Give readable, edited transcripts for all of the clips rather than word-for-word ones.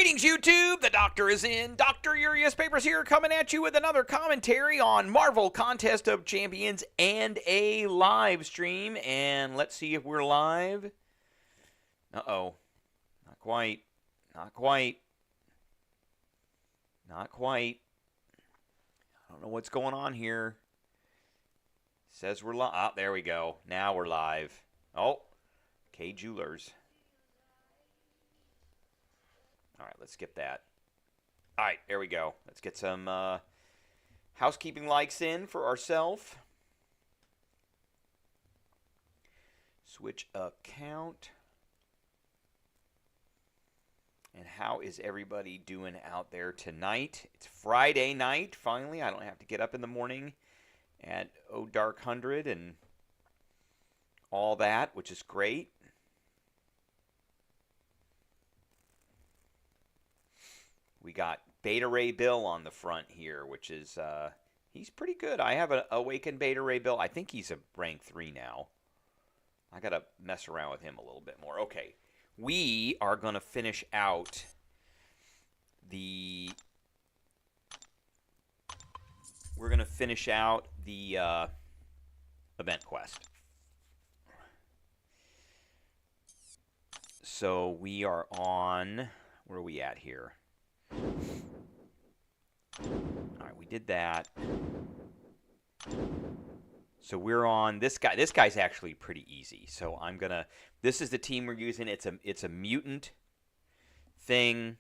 Greetings, YouTube! The Doctor is in. Dr. Urias Papers here, coming at you with another commentary on Marvel Contest of Champions and a live stream. And let's see if we're live. Uh-oh. Not quite. Not quite. Not quite. I don't know what's going on here. Says we're live. Ah, there we go. Now we're live. Oh, K Jewelers. All right, let's skip that. All right, there we go. Let's get some housekeeping likes in for ourselves. Switch account. And how is everybody doing out there tonight? It's Friday night, finally. I don't have to get up in the morning at dark 100 and all that, which is great. We got Beta Ray Bill on the front here, which is, he's pretty good. I have an Awakened Beta Ray Bill. I think he's a rank 3 now. I got to mess around with him a little bit more. Okay, we are going to finish out the... We're going to finish out the event quest. So we are on... Where are we at here? Alright, we did that. So we're on this guy. This guy's actually pretty easy. So I'm gonna... This is the team we're using. It's a mutant thing.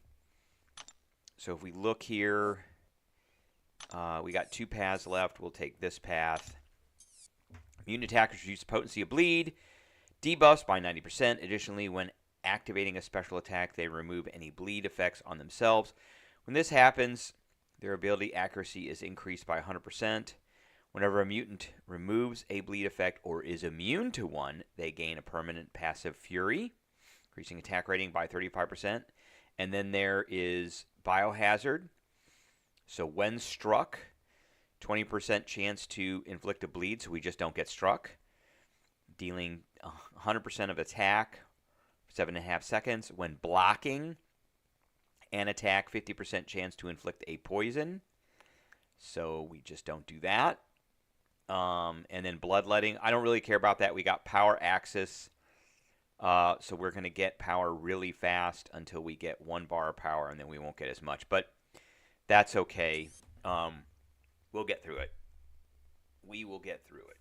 So if we look here, we got 2 paths left. We'll take this path. Mutant attackers reduce the potency of bleed. Debuffs by 90%. Additionally, when activating a special attack, they remove any bleed effects on themselves. When this happens, their ability accuracy is increased by 100%. Whenever a mutant removes a bleed effect or is immune to one, they gain a permanent passive fury, increasing attack rating by 35%. And then there is Biohazard. So when struck, 20% chance to inflict a bleed, so we just don't get struck. Dealing 100% of attack, 7.5 seconds. When blocking an attack, 50% chance to inflict a poison. So we just don't do that. And then bloodletting. I don't really care about that. We got power axis. So we're going to get power really fast until we get 1 bar of power, and then we won't get as much. But that's okay. We'll get through it. We will get through it.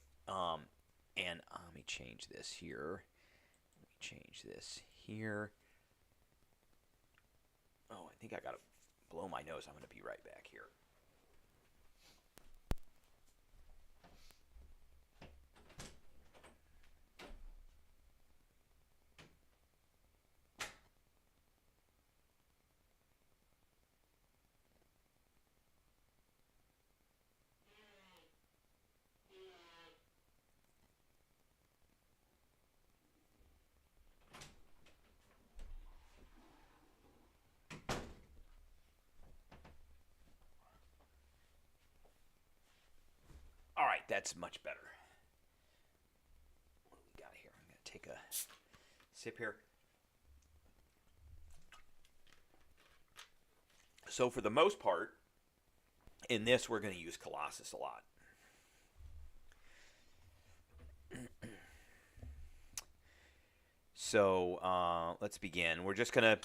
And let me change this here. Change this here. Oh, I think I gotta blow my nose. I'm gonna be right back here. All right, that's much better. What do we got here? I'm going to take a sip here. So for the most part, in this, we're going to use Colossus a lot. So let's begin. We're just going to...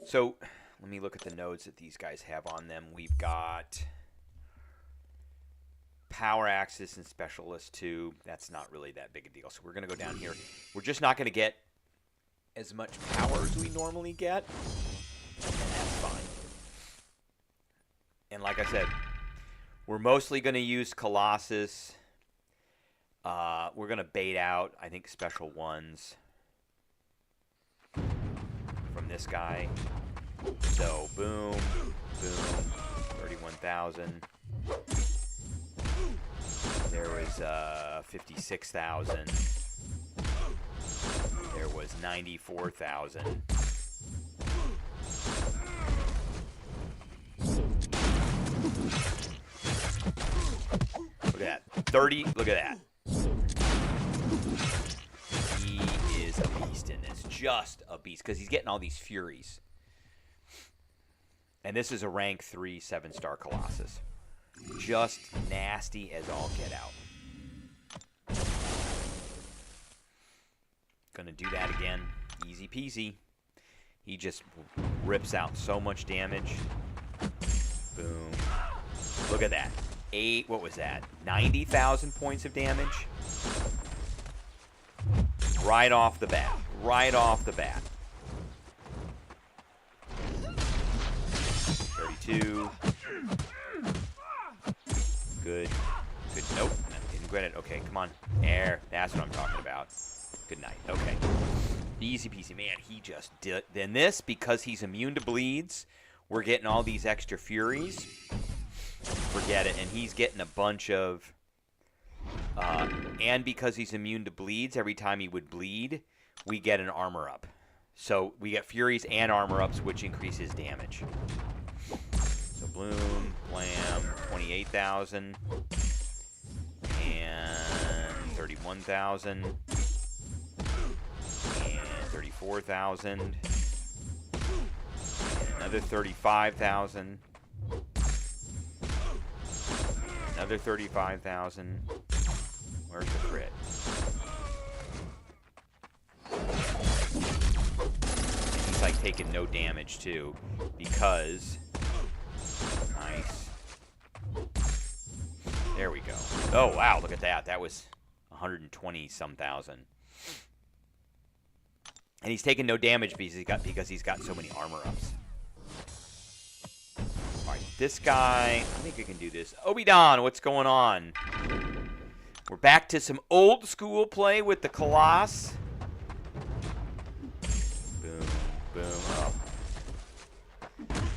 So let me look at the nodes that these guys have on them. We've got... Power Axis and Specialist 2. That's not really that big a deal. So we're going to go down here. We're just not going to get as much power as we normally get. And that's fine. And like I said, we're mostly going to use Colossus. We're going to bait out, I think, special ones from this guy. So, boom, boom, 31,000. There was 56,000. There was 94,000. Look at that. 30. Look at that. He is a beast in this. Just a beast. Because he's getting all these furies. And this is a rank 3 7-star Colossus. Just nasty as all get out. Gonna do that again. Easy peasy. He just rips out so much damage. Boom. Look at that. What was that? 90,000 points of damage? Right off the bat. Right off the bat. 32. Good. Good. Nope. Didn't get it. Okay, come on. Air. That's what I'm talking about. Good night. Okay. Easy peasy. Man, he just did. Then this, because he's immune to bleeds, we're getting all these extra furies. Forget it. And he's getting a bunch of... and because he's immune to bleeds, every time he would bleed, we get an armor up. So we get furies and armor ups, which increases damage. So bloom, blam, 28,000. And 31,000. And 34,000. Another 35,000. Another 35,000. Where's the crit? And he's like taking no damage too, because nice. There we go. Oh wow, look at that. That was 120 some thousand. And he's taking no damage because he's got so many armor ups. All right, this guy, I think we can do this. Obi-Don, what's going on? We're back to some old school play with the Colossus. Boom, boom.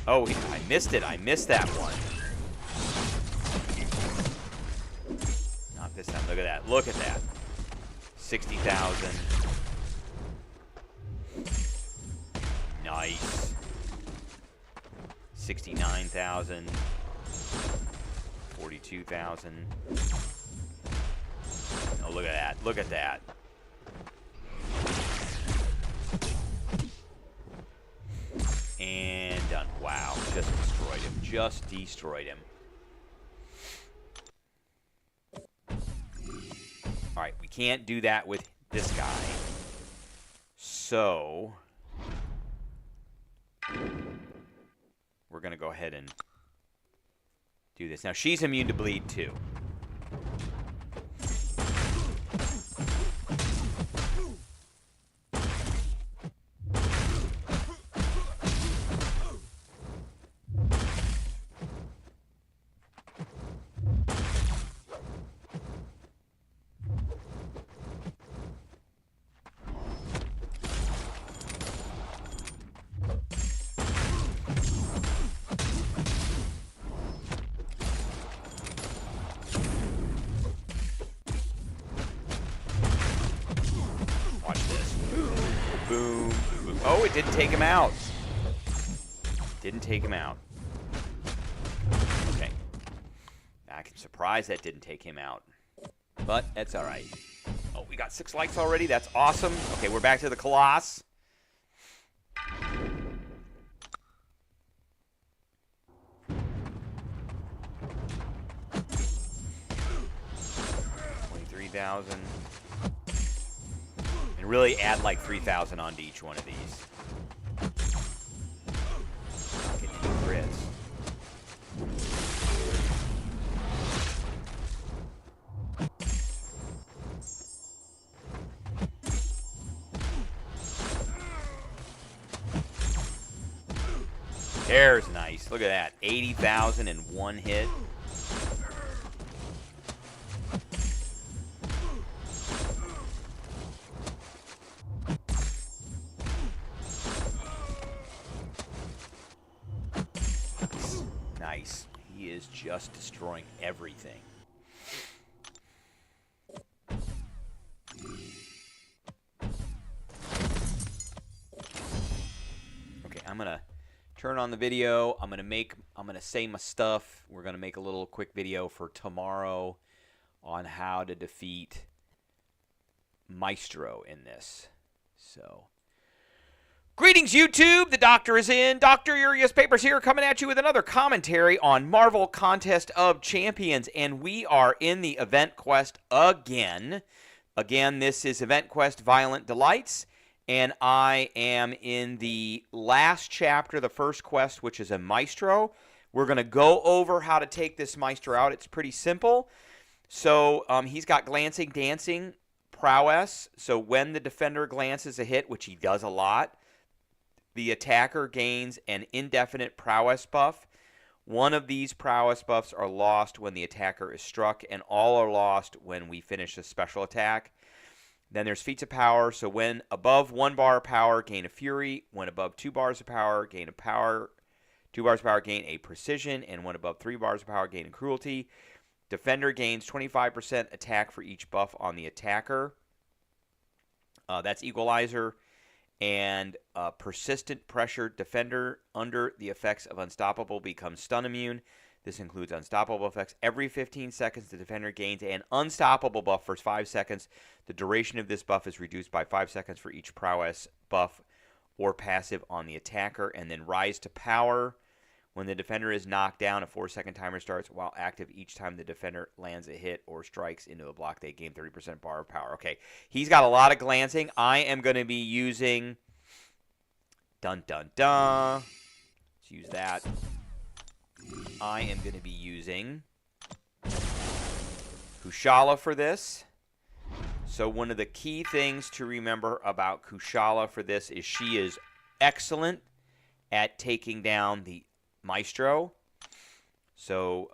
Oh, oh, I missed it. I missed that one. Not this time. Look at that. Look at that. 60,000. Nice. 69,000. 42,000. Oh, look at that. Look at that. And done. Wow. Just destroyed him. Just destroyed him. All right. We can't do that with this guy. So we're going to go ahead and do this. Now, she's immune to bleed, too. Oh, it didn't take him out. Didn't take him out. Okay. I'm surprised that didn't take him out. But that's all right. Oh, we got 6 likes already. That's awesome. Okay, we're back to the Colossus. $23,000. And really add like 3,000 onto each one of these. Not getting any crits. There's nice. Look at that. 80,000 in one hit. Nice. He is just destroying everything. Okay, I'm gonna turn on the video. I'm gonna say my stuff. We're gonna make a little quick video for tomorrow on how to defeat Maestro in this. So Greetings, YouTube. The doctor is in. Dr. Urias Papers here, coming at you with another commentary on Marvel Contest of Champions. And we are in the Event Quest again. Again, this is Event Quest Violent Delights. And I am in the last chapter, the first quest, which is a Maestro. We're going to go over how to take this Maestro out. It's pretty simple. So he's got Glancing, Dancing, Prowess. So when the defender glances a hit, which he does a lot, the attacker gains an indefinite prowess buff. One of these prowess buffs are lost when the attacker is struck, and all are lost when we finish a special attack. Then there's feats of power. So when above 1 bar of power, gain a fury. When above 2 bars of power, gain a power. 2 bars of power, gain a precision. And when above 3 bars of power, gain a cruelty. Defender gains 25% attack for each buff on the attacker. That's Equalizer. And persistent pressure. Defender under the effects of Unstoppable becomes stun immune. This includes unstoppable effects. Every 15 seconds, the defender gains an unstoppable buff for 5 seconds. The duration of this buff is reduced by 5 seconds for each prowess buff or passive on the attacker. And then rise to power. When the defender is knocked down, a 4-second timer starts while active each time the defender lands a hit or strikes into a block. They gain 30% bar of power. Okay, he's got a lot of glancing. I am going to be using... Dun, dun, dun. Let's use that. I am going to be using Kushala for this. So one of the key things to remember about Kushala for this is she is excellent at taking down the Maestro. So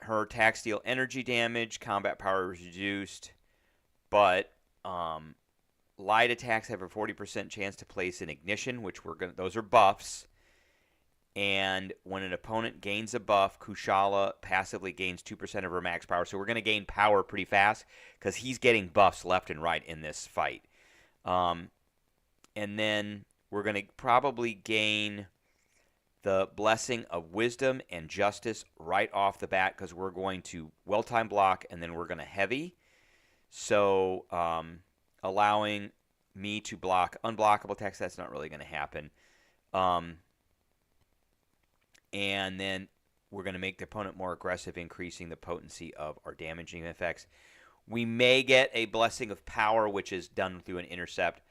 her attacks deal energy damage, combat power is reduced, but light attacks have a 40% chance to place an ignition, which those are buffs. And when an opponent gains a buff, Kushala passively gains 2% of her max power. So we're going to gain power pretty fast because he's getting buffs left and right in this fight. And then we're going to probably gain the Blessing of Wisdom and Justice right off the bat because we're going to well-timed block and then we're going to heavy. So allowing me to block unblockable attacks, that's not really going to happen. And then we're going to make the opponent more aggressive, increasing the potency of our damaging effects. We may get a Blessing of Power, which is done through an intercept.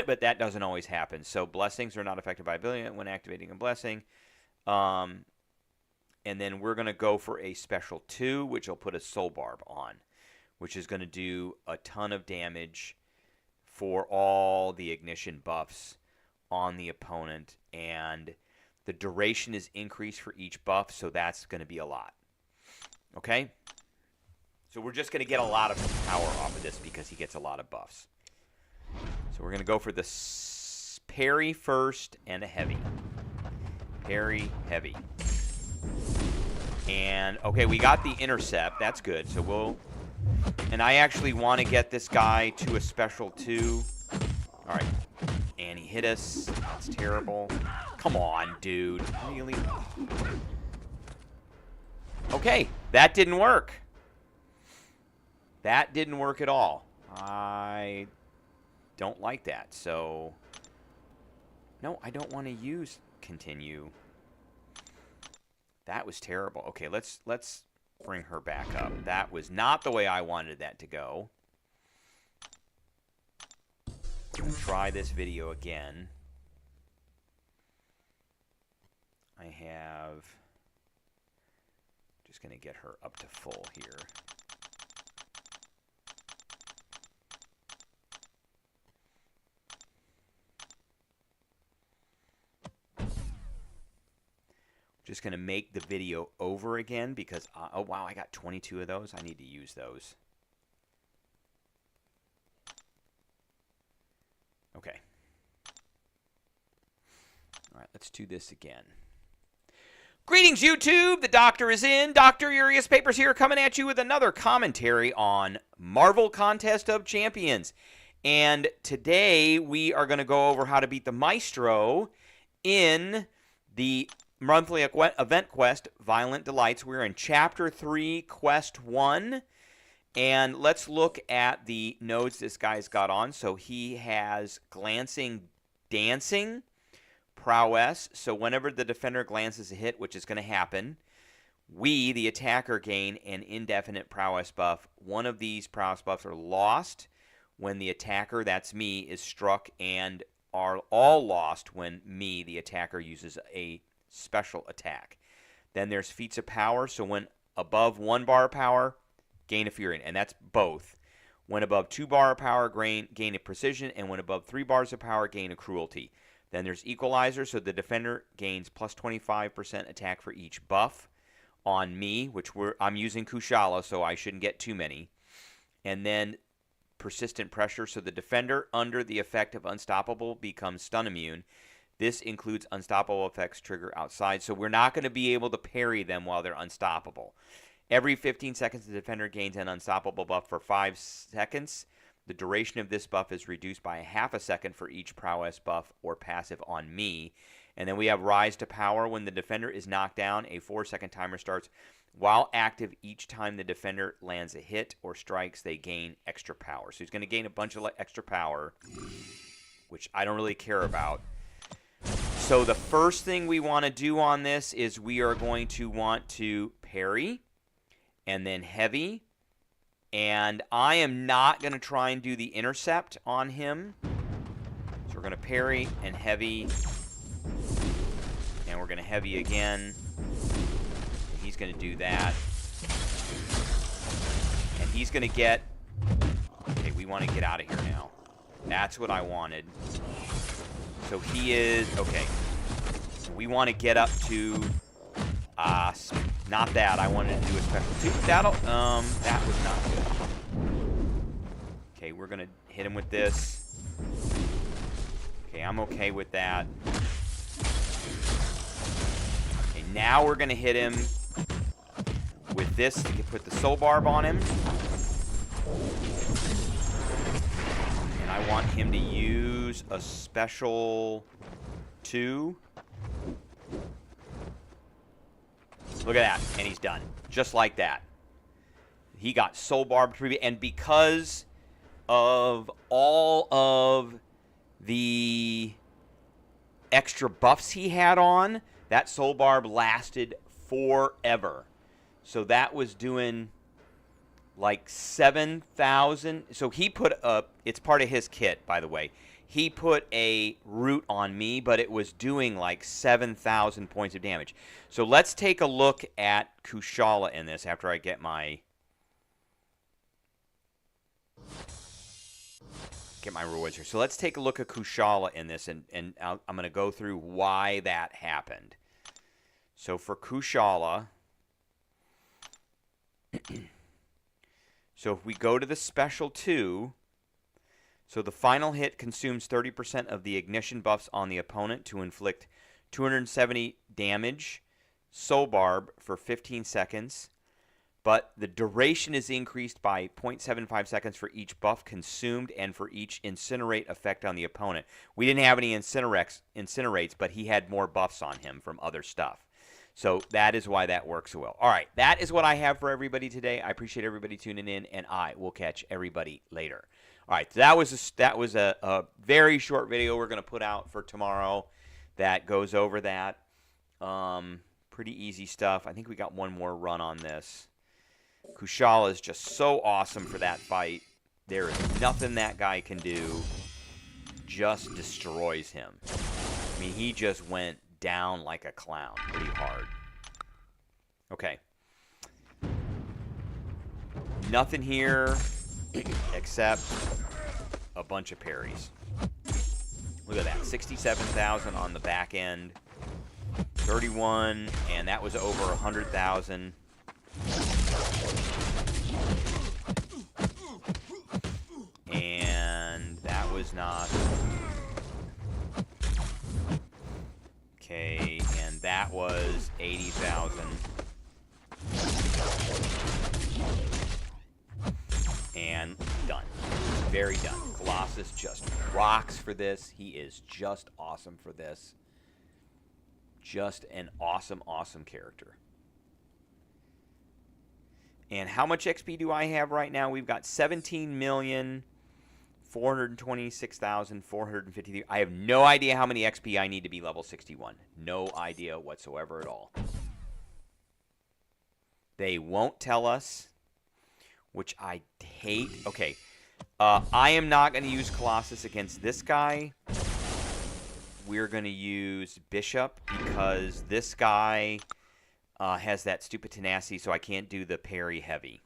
But that doesn't always happen. So blessings are not affected by ability when activating a blessing. And then we're going to go for a special 2, which will put a Soul Barb on, which is going to do a ton of damage for all the ignition buffs on the opponent. And the duration is increased for each buff, so that's going to be a lot. Okay? So we're just going to get a lot of power off of this because he gets a lot of buffs. So we're going to go for the parry first and a heavy. Parry, heavy. And, okay, we got the intercept. That's good. So we'll... And I actually want to get this guy to a special 2. All right. And he hit us. That's terrible. Come on, dude. Really? Okay. That didn't work. That didn't work at all. I don't like that. So, no, I don't want to use continue. That was terrible. Okay, let's bring her back up. That was not the way I wanted that to go. I'm going to try this video again. I have... Just going to get her up to full here. Just going to make the video over again because, oh wow, I got 22 of those. I need to use those. Okay. All right, let's do this again. Greetings, YouTube. The doctor is in. Dr. Urias Papers here, coming at you with another commentary on Marvel Contest of Champions. And today we are going to go over how to beat the Maestro in the monthly event quest, Violent Delights. We're in Chapter 3, Quest 1. And let's look at the nodes this guy's got on. So he has glancing, dancing, prowess. So whenever the defender glances a hit, which is going to happen, we, the attacker, gain an indefinite prowess buff. One of these prowess buffs are lost when the attacker, that's me, is struck, and are all lost when me, the attacker, uses a special attack. Then there's feats of power. So when above 1 bar of power, gain a fury, and that's both. When above 2 bar of power, gain a precision, and when above 3 bars of power, gain a cruelty. Then there's equalizer, so the defender gains plus 25% attack for each buff on me, which I'm using Kushala, so I shouldn't get too many. And then persistent pressure, so the defender under the effect of unstoppable becomes stun immune. This includes unstoppable effects trigger outside, so we're not going to be able to parry them while they're unstoppable. Every 15 seconds, the defender gains an unstoppable buff for 5 seconds. The duration of this buff is reduced by ½ a second for each prowess buff or passive on me. And then we have rise to power. When the defender is knocked down, a 4-second timer starts. While active, each time the defender lands a hit or strikes, they gain extra power. So he's going to gain a bunch of extra power, which I don't really care about. So the first thing we want to do on this is we are going to want to parry and then heavy. And I am not going to try and do the intercept on him. So we're going to parry and heavy. And we're going to heavy again. And he's going to do that. And he's going to get... Okay, we want to get out of here now. That's what I wanted. So he is... Okay. So we want to get up to... not that. I wanted to do a special 2. That was not good. Okay, we're going to hit him with this. Okay, I'm okay with that. Okay, now we're going to hit him with this to put the soul barb on him. And I want him to use a special 2. Look at that, and he's done. Just like that. He got soul barbed preview, and because of all of the extra buffs he had on, that soul barb lasted forever. So that was doing like 7,000. So he put it's part of his kit, by the way. He put a root on me, but it was doing like 7,000 points of damage. So let's take a look at Kushala in this after I get my rewards here. So let's take a look at Kushala in this, and I'm going to go through why that happened. So for Kushala, so if we go to the special 2, so the final hit consumes 30% of the ignition buffs on the opponent to inflict 270 damage, soul barb for 15 seconds, but the duration is increased by 0.75 seconds for each buff consumed and for each incinerate effect on the opponent. We didn't have any incinerates, but he had more buffs on him from other stuff. So that is why that works so well. All right, that is what I have for everybody today. I appreciate everybody tuning in, and I will catch everybody later. All right, that was a very short video we're going to put out for tomorrow that goes over that. Pretty easy stuff. I think we got one more run on this. Kushala is just so awesome for that fight. There is nothing that guy can do. Just destroys him. I mean, he just went down like a clown pretty hard. Okay. Nothing here except a bunch of parries. Look at that. 67,000 on the back end. 31, and that was over 100,000. And that was not... Okay, and that was 80,000. And done. Very done. Colossus just rocks for this. He is just awesome for this. Just an awesome, awesome character. And how much XP do I have right now? We've got 17,426,453. I have no idea how many XP I need to be level 61. No idea whatsoever at all. They won't tell us, which I hate. Okay, I am not going to use Colossus against this guy. We're going to use Bishop because this guy has that stupid tenacity, so I can't do the parry heavy.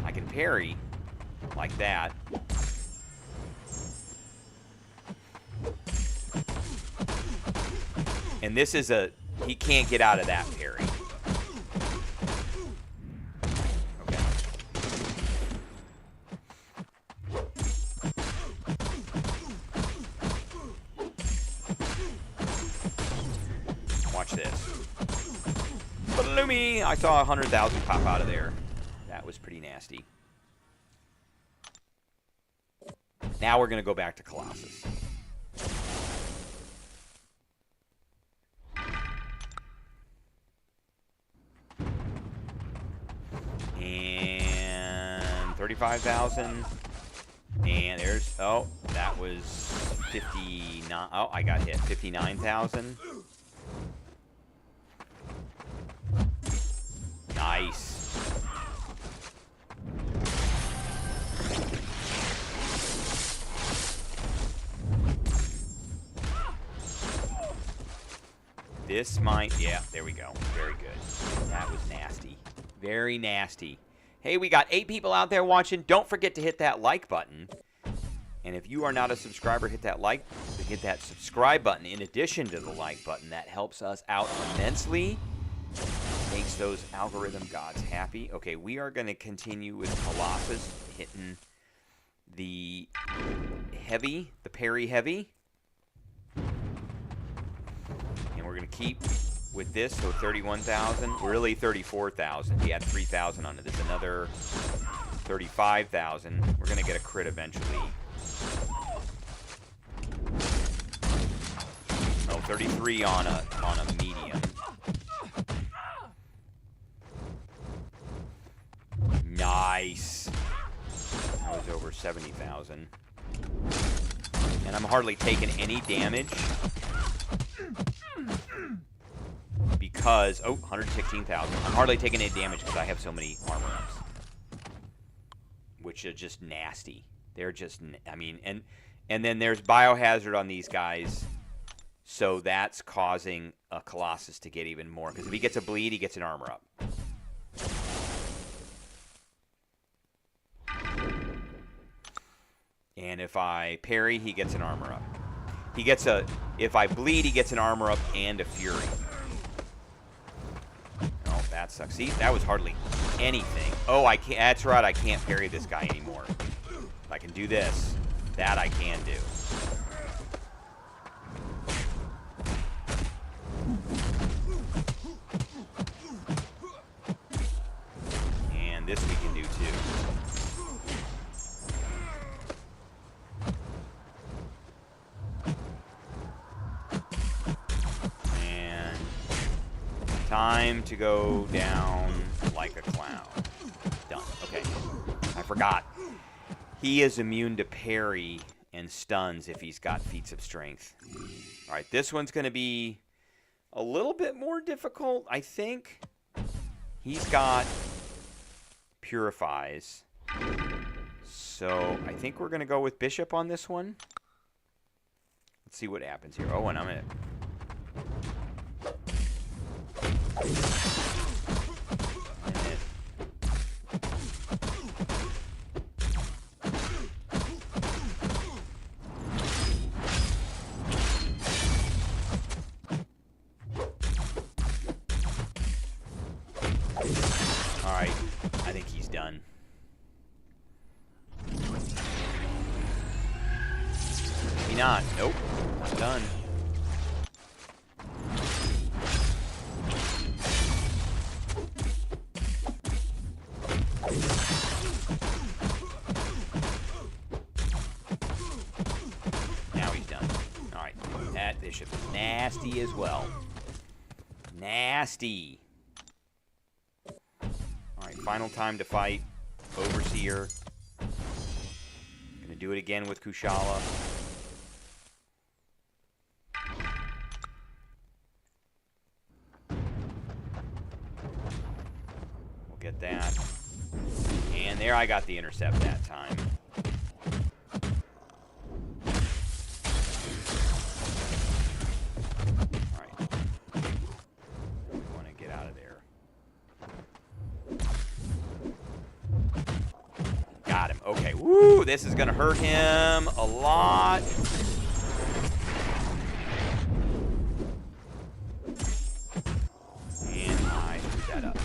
I can parry like that. And this is a... he can't get out of that parry. Okay. Watch this. Bloomy! I saw 100,000 pop out of there. That was pretty nasty. Now we're going to go back to Colossus. And 35,000. And there's... oh, that was 59... oh, I got hit. 59,000. Nice. This might... yeah, there we go. Very good. That was nasty. Very nasty. Hey, we got 8 people out there watching. Don't forget to hit that like button. And if you are not a subscriber, hit that subscribe button in addition to the like button. That helps us out immensely. Makes those algorithm gods happy. Okay, we are going to continue with Colossus hitting the heavy, the parry heavy. And we're going to keep with this, so 31,000, really 34,000. He had 3,000 on it. There's another 35,000. We're going to get a crit eventually. Oh, 33 on a medium. Nice. That was over 70,000. And I'm hardly taking any damage. Because, oh, 116,000. I'm hardly taking any damage because I have so many armor ups. Which are just nasty. They're just, I mean, and then there's biohazard on these guys. So that's causing a Colossus to get even more. Because if he gets a bleed, he gets an armor up. And if I parry, he gets an armor up. He gets a... if I bleed, he gets an armor up and a fury. Oh, that sucks. See, that was hardly anything. Oh, I can't... that's right, I can't parry this guy anymore. If I can do this, that I can do. And this we can do too. Time to go down like a clown. Done. Okay. I forgot. He is immune to parry and stuns if he's got feats of strength. Alright, this one's going to be a little bit more difficult, I think. He's got purifies. So, I think we're going to go with Bishop on this one. Let's see what happens here. Oh, and I'm going to... Alright, I think he's done. Maybe not. Nope, not done. Bishop is nasty as well. Nasty. Alright, Alright, final time to fight. Overseer. Gonna do it again with Kushala. We'll get that. And there, I got the intercept that time. Alright. We want to get out of there. Got him. Okay. Woo! This is going to hurt him a lot. And I screwed that up.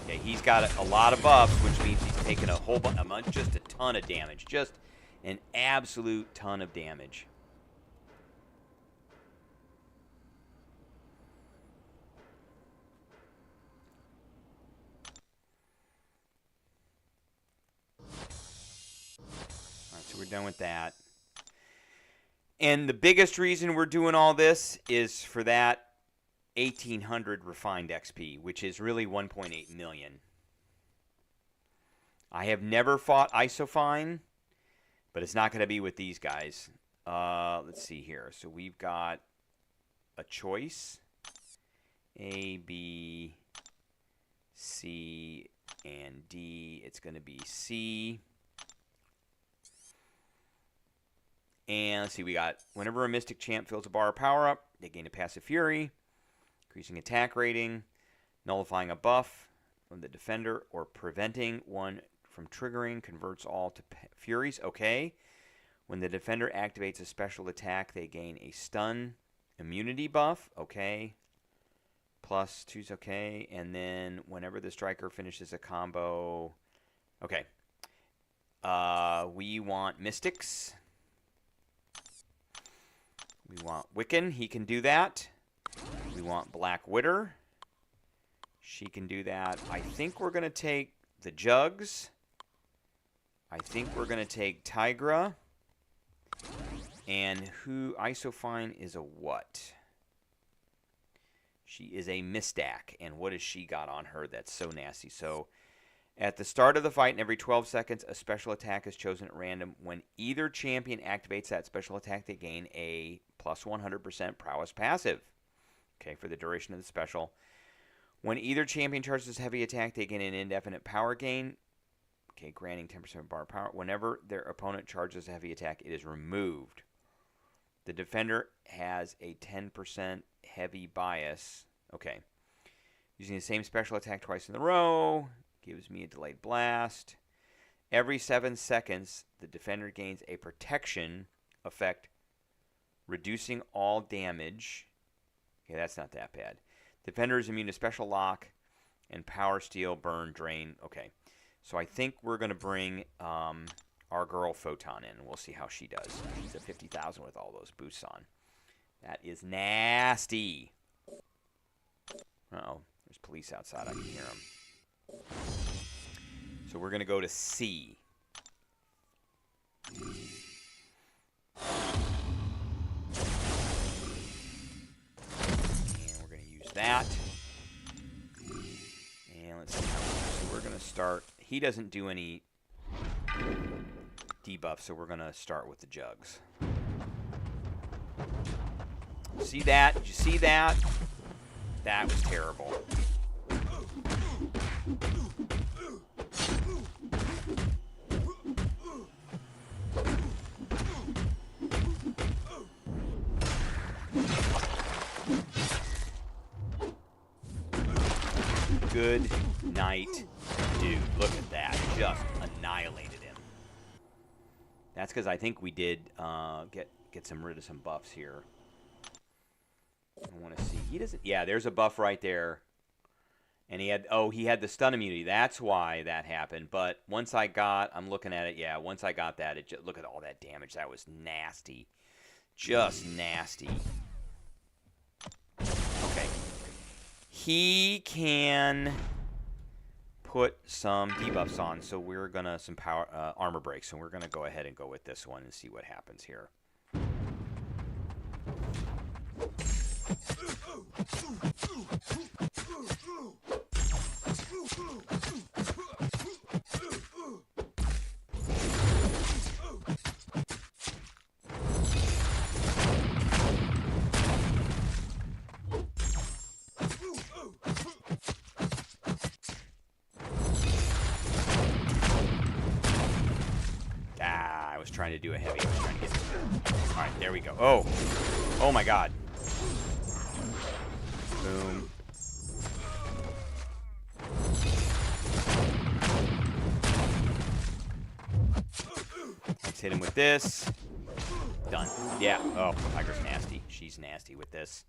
Okay, he's got a lot of buffs, which means he's taking a whole bunch, just a ton of damage. Just an absolute ton of damage. So we're done with that. And the biggest reason we're doing all this is for that 1,800 refined XP, which is really 1.8 million. I have never fought Isofine, but it's not going to be with these guys. Let's see here. So we've got a choice. A, B, C, and D. It's going to be C. And let's see, we got, whenever a Mystic Champ fills a bar of power-up, they gain a passive Fury, increasing attack rating, nullifying a buff from the defender, or preventing one from triggering, converts all to Furies. Okay. When the defender activates a special attack, they gain a stun immunity buff. Okay. Plus 2's okay. And then whenever the striker finishes a combo, okay. We want Mystics. We want Wiccan. He can do that. We want Black Witter. She can do that. I think we're going to take the Jugs. I think we're going to take Tigra. And who? Isofine is a what? She is a Mistak. And what has she got on her that's so nasty? So at the start of the fight, and every 12 seconds, a special attack is chosen at random. When either champion activates that special attack, they gain a plus 100% prowess passive. Okay, for the duration of the special. When either champion charges heavy attack, they gain an indefinite power gain. Okay, granting 10% bar power. Whenever their opponent charges a heavy attack, it is removed. The defender has a 10% heavy bias. Okay. Using the same special attack twice in a row gives me a delayed blast. Every 7 seconds, the defender gains a protection effect, reducing all damage. Okay, that's not that bad. Defender is immune to special lock and power steal, burn, drain. Okay, so I think we're going to bring our girl Photon in. We'll see how she does. She's at 50,000 with all those boosts on. That is nasty. Uh-oh, there's police outside. I can hear them. So we're going to go to C. And we're going to use that. And let's see how. So we're going to start. He doesn't do any debuff, so we're going to start with the Jugs. See that? Did you see that? That was terrible. Good night, dude. Look at that. Just annihilated him. That's because I think we did get rid of some buffs here. I want to see. He doesn't. Yeah, there's a buff right there. And he had the stun immunity. That's why that happened. But once I'm looking at it. Yeah, once I got that, look at all that damage. That was nasty. Just nasty. Okay. He can put some debuffs on, so we're gonna some power armor breaks. So we're gonna go ahead and go with this one and see what happens here. Ah, I was trying to do a heavy. I was trying to get... All right, there we go. Oh. Oh, my God. Boom. Let's hit him with this. Done. Yeah. Oh, Tiger's nasty. She's nasty with this.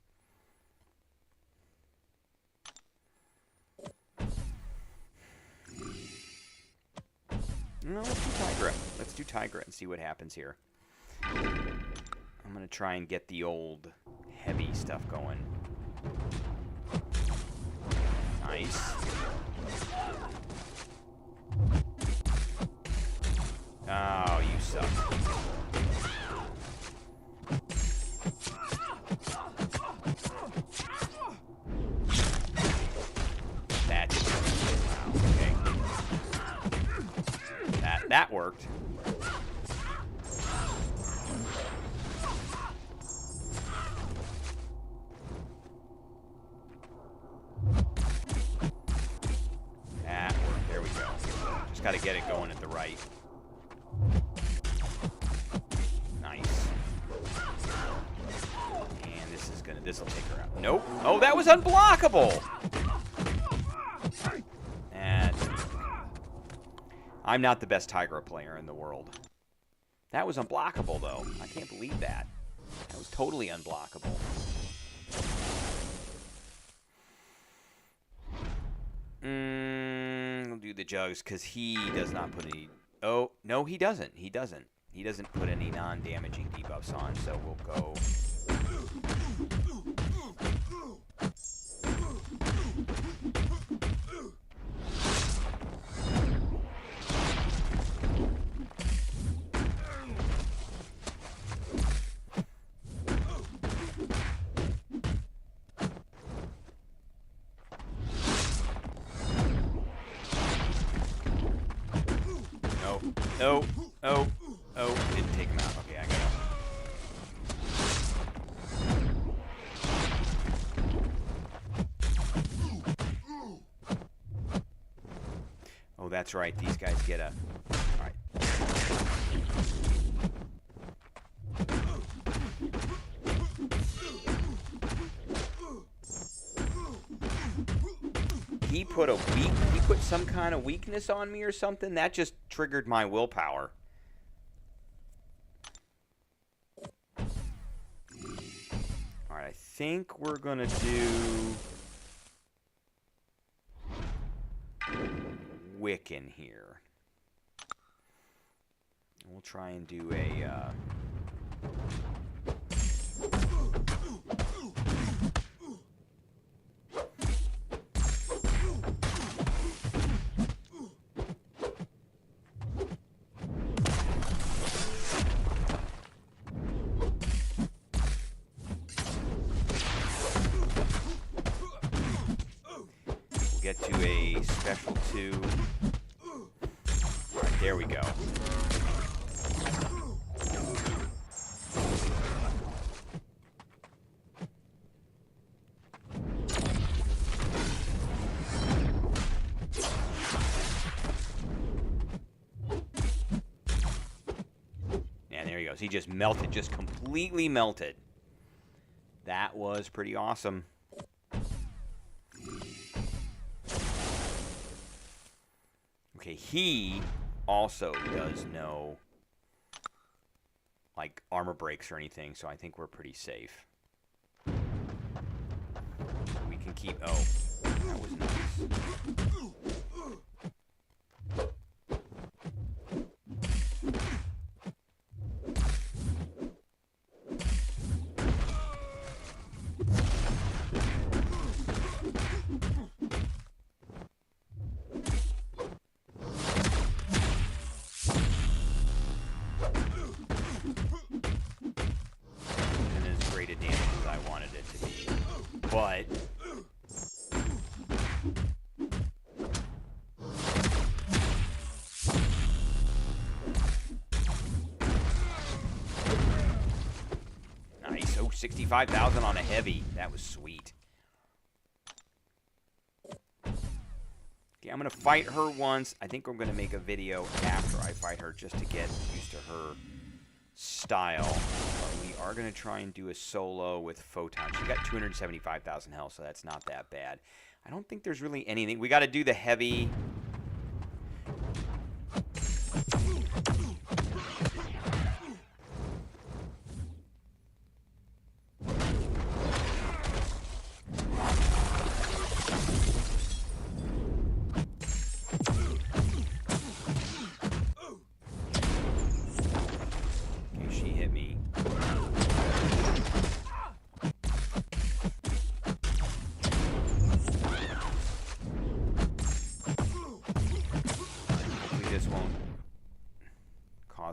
No, let's do Tigra. Let's do Tigra and see what happens here. I'm going to try and get the old heavy stuff going. Nice. Oh, you suck. That didn't work. Wow, okay. That worked. That worked. There we go. Just got to get it going at the right. Nice. And this'll take her out. Nope. Oh, that was unblockable. And I'm not the best Tigra player in the world. That was unblockable, though. I can't believe that. That was totally unblockable. We'll do the jugs, because he does not put any... Oh, no, he doesn't. He doesn't. He doesn't put any non-damaging debuffs on, so we'll go... Oh, oh, oh, didn't take him out. Okay, I got him. Oh, that's right. These guys get a... All right. He put some kind of weakness on me or something. That just triggered my willpower. All right, I think we're gonna do Wiccan here. We'll try and do a... Get to a special 2. All right, there we go. And there he goes. He just melted, just completely melted. That was pretty awesome. Okay, he also does no, like, armor breaks or anything, so I think we're pretty safe. We can keep... Oh, that was nice. But 65,000 on a heavy. That was sweet. Okay, I'm going to fight her once. I think I'm going to make a video after I fight her just to get used to her style. But we are going to try and do a solo with Photon. She got 275,000 health, so that's not that bad. I don't think there's really anything. We got to do the heavy.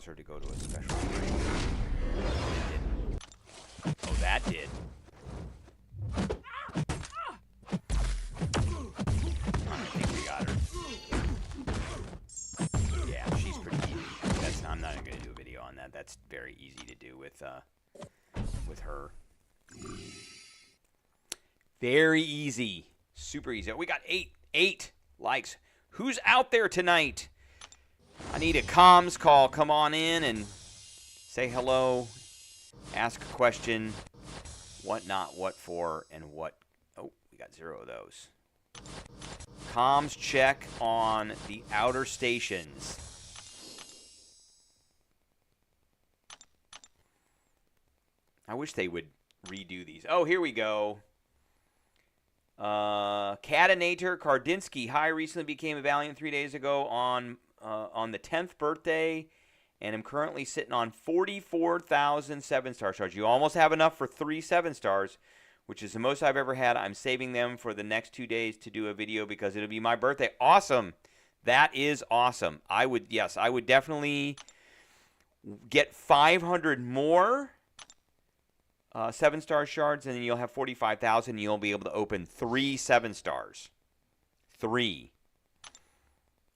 Her to go to a special training. It didn't. Oh, that did. I think we got her. Yeah, she's pretty easy. I'm not even going to do a video on that. That's very easy to do with her. Very easy. Super easy. We got eight likes. Who's out there tonight? I need a comms call. Come on in and say hello, ask a question, what not, what for, and what. Oh, we got 0 of those. Comms check on the outer stations. I wish they would redo these. Oh, here we go. Catinator Kardinsky. Hi, recently became a Valiant 3 days ago on the 10th birthday, and I'm currently sitting on 44,000 7-star stars. You almost have enough for 3 7-stars, which is the most I've ever had. I'm saving them for the next 2 days to do a video because it'll be my birthday. Awesome. That is awesome. I would definitely get 500 more 7-star shards, and then you'll have 45,000, and you'll be able to open 3 7-stars. 3.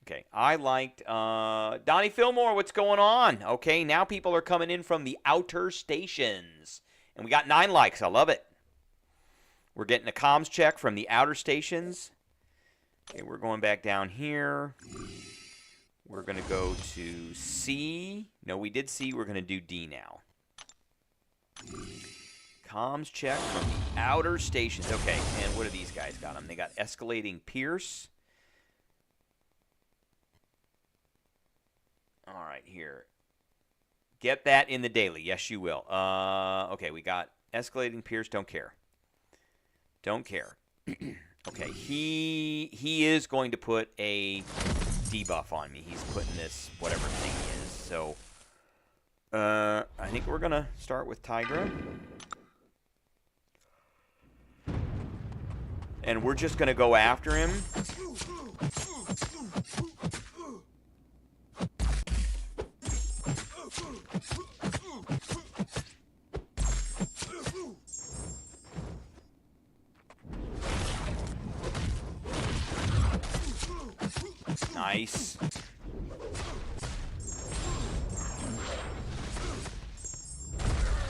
Okay, I liked Donnie Fillmore. What's going on? Okay, now people are coming in from the outer stations. And we got 9 likes. I love it. We're getting a comms check from the outer stations. Okay, we're going back down here. We're going to go to C. No, we did C. We're going to do D now. Comms check from the outer stations. Okay, and what do these guys got them? They got Escalating Pierce. All right, here. Get that in the daily. Yes, you will. Okay, we got Escalating Pierce. Don't care. Don't care. Okay, he is going to put a debuff on me. He's putting this whatever thing he is. So I think we're going to start with Tigra. And we're just going to go after him. Nice.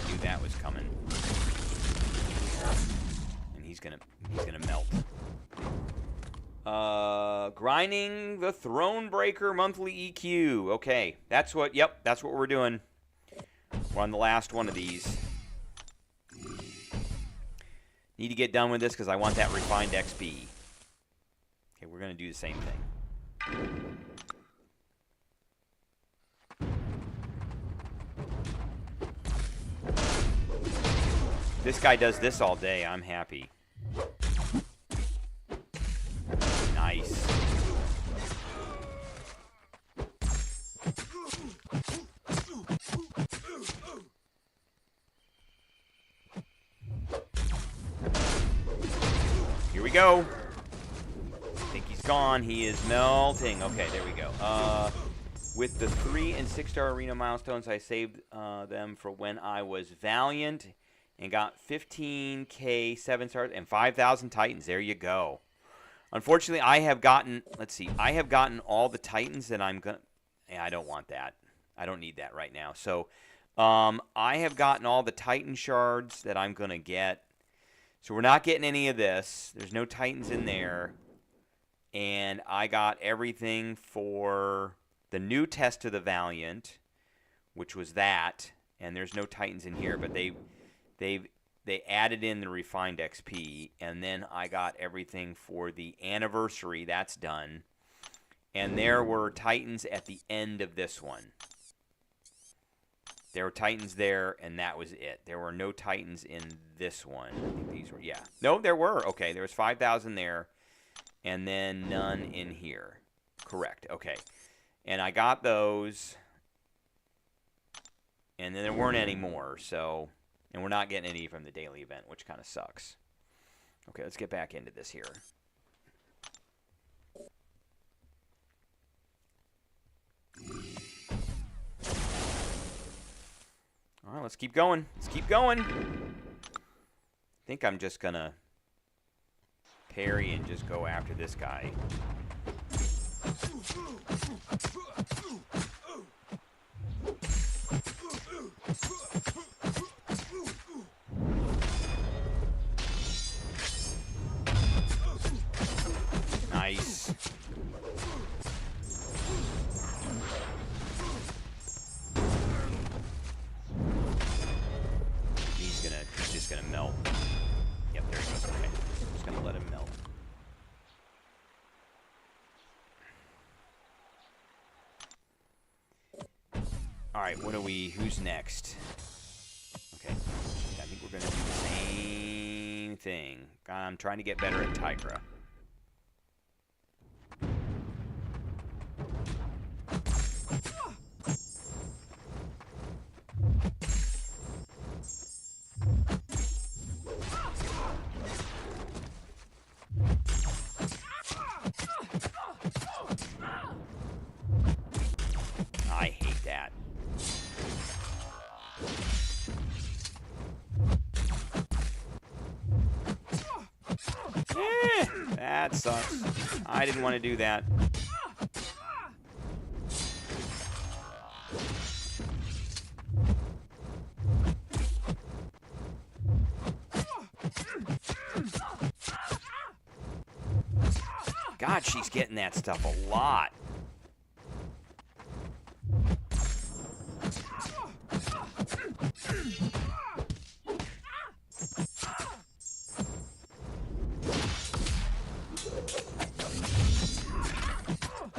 Knew that was coming. And he's gonna melt. Grinding the Thronebreaker monthly EQ. Okay, that's what we're doing. We're on the last one of these. Need to get done with this because I want that refined XP. Okay, we're gonna do the same thing. This guy does this all day. I'm happy. Nice. Here we go. Gone. He is melting. Okay, there we go. With the 3 and 6-star arena milestones, I saved them for when I was Valiant and got 15K 7-stars and 5,000 Titans. There you go. Unfortunately, I have gotten, let's see, I have gotten all the Titans that I'm going to, I don't want that. I don't need that right now. So I have gotten all the Titan shards that I'm going to get. So we're not getting any of this. There's no Titans in there. And I got everything for the new Test of the Valiant, which was that. And there's no Titans in here, but they added in the refined XP. And then I got everything for the anniversary. That's done. And there were Titans at the end of this one. There were Titans there, and that was it. There were no Titans in this one. I think these were, yeah. No, there were. Okay, there was 5,000 there, and then none in here. Correct. Okay. And I got those, and then there weren't any more, so, and we're not getting any from the daily event, which kind of sucks. Okay, let's get back into this here. All right, let's keep going. Let's keep going. I think I'm just going to parry and just go after this guy. Nice. He's just gonna melt. Yep, there he goes. Okay. Just gonna let him melt. Alright, who's next? Okay. I think we're gonna do the same thing. I'm trying to get better at Tigra. I hate that. That sucks. I didn't want to do that. God, she's getting that stuff a lot.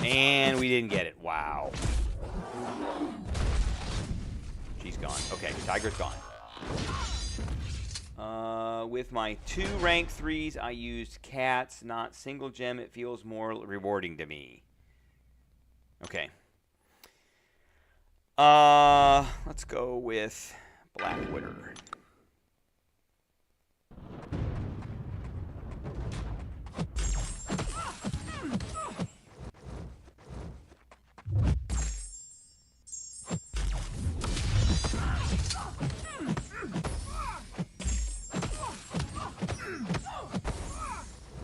And we didn't get it. Wow. She's gone. Okay, Tiger's gone. With my 2 rank 3s, I used cats, not single gem. It feels more rewarding to me. Okay. Let's go with Black Witter.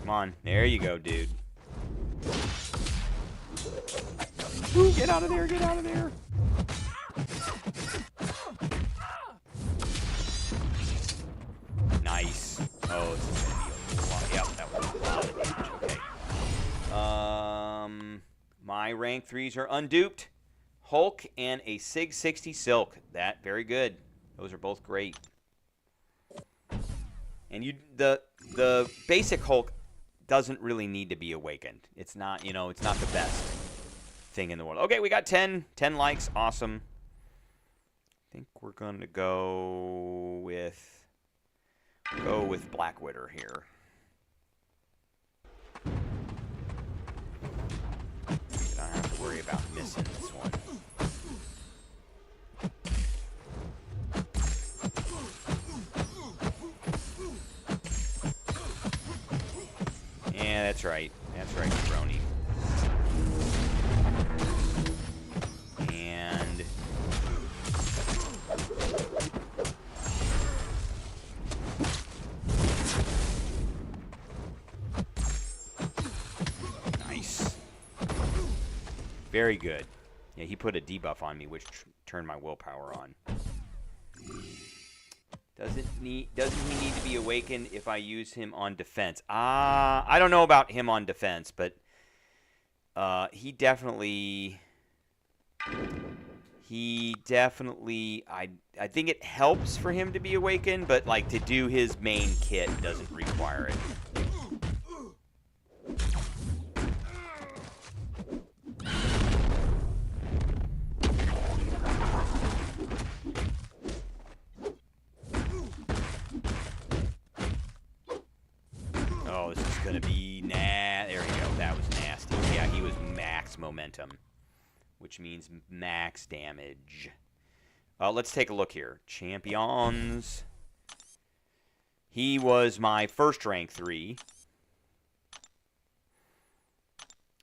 Come on. There you go, dude. Ooh, get out of there. Get out of there. Nice. Oh, this is going to be a lot. Yep, that was a lot of damage. Okay. My rank 3s are unduped. Hulk and a Sig 60 Silk. That, very good. Those are both great. And the basic Hulk doesn't really need to be awakened. It's not, it's not the best thing in the world. Okay, we got 10 likes. Awesome. I think we're going to go with Black Witter here. I don't have to worry about missing this one. Yeah, that's right. That's right, Brony. And nice. Very good. Yeah, he put a debuff on me, which turned my willpower on. Doesn't he need to be awakened if I use him on defense? I don't know about him on defense, but he definitely I think it helps for him to be awakened, but like to do his main kit doesn't require it. Oh, this is gonna be there we go. That was nasty. Yeah, he was max momentum, which means max damage. Let's take a look here. Champions. He was my first rank 3.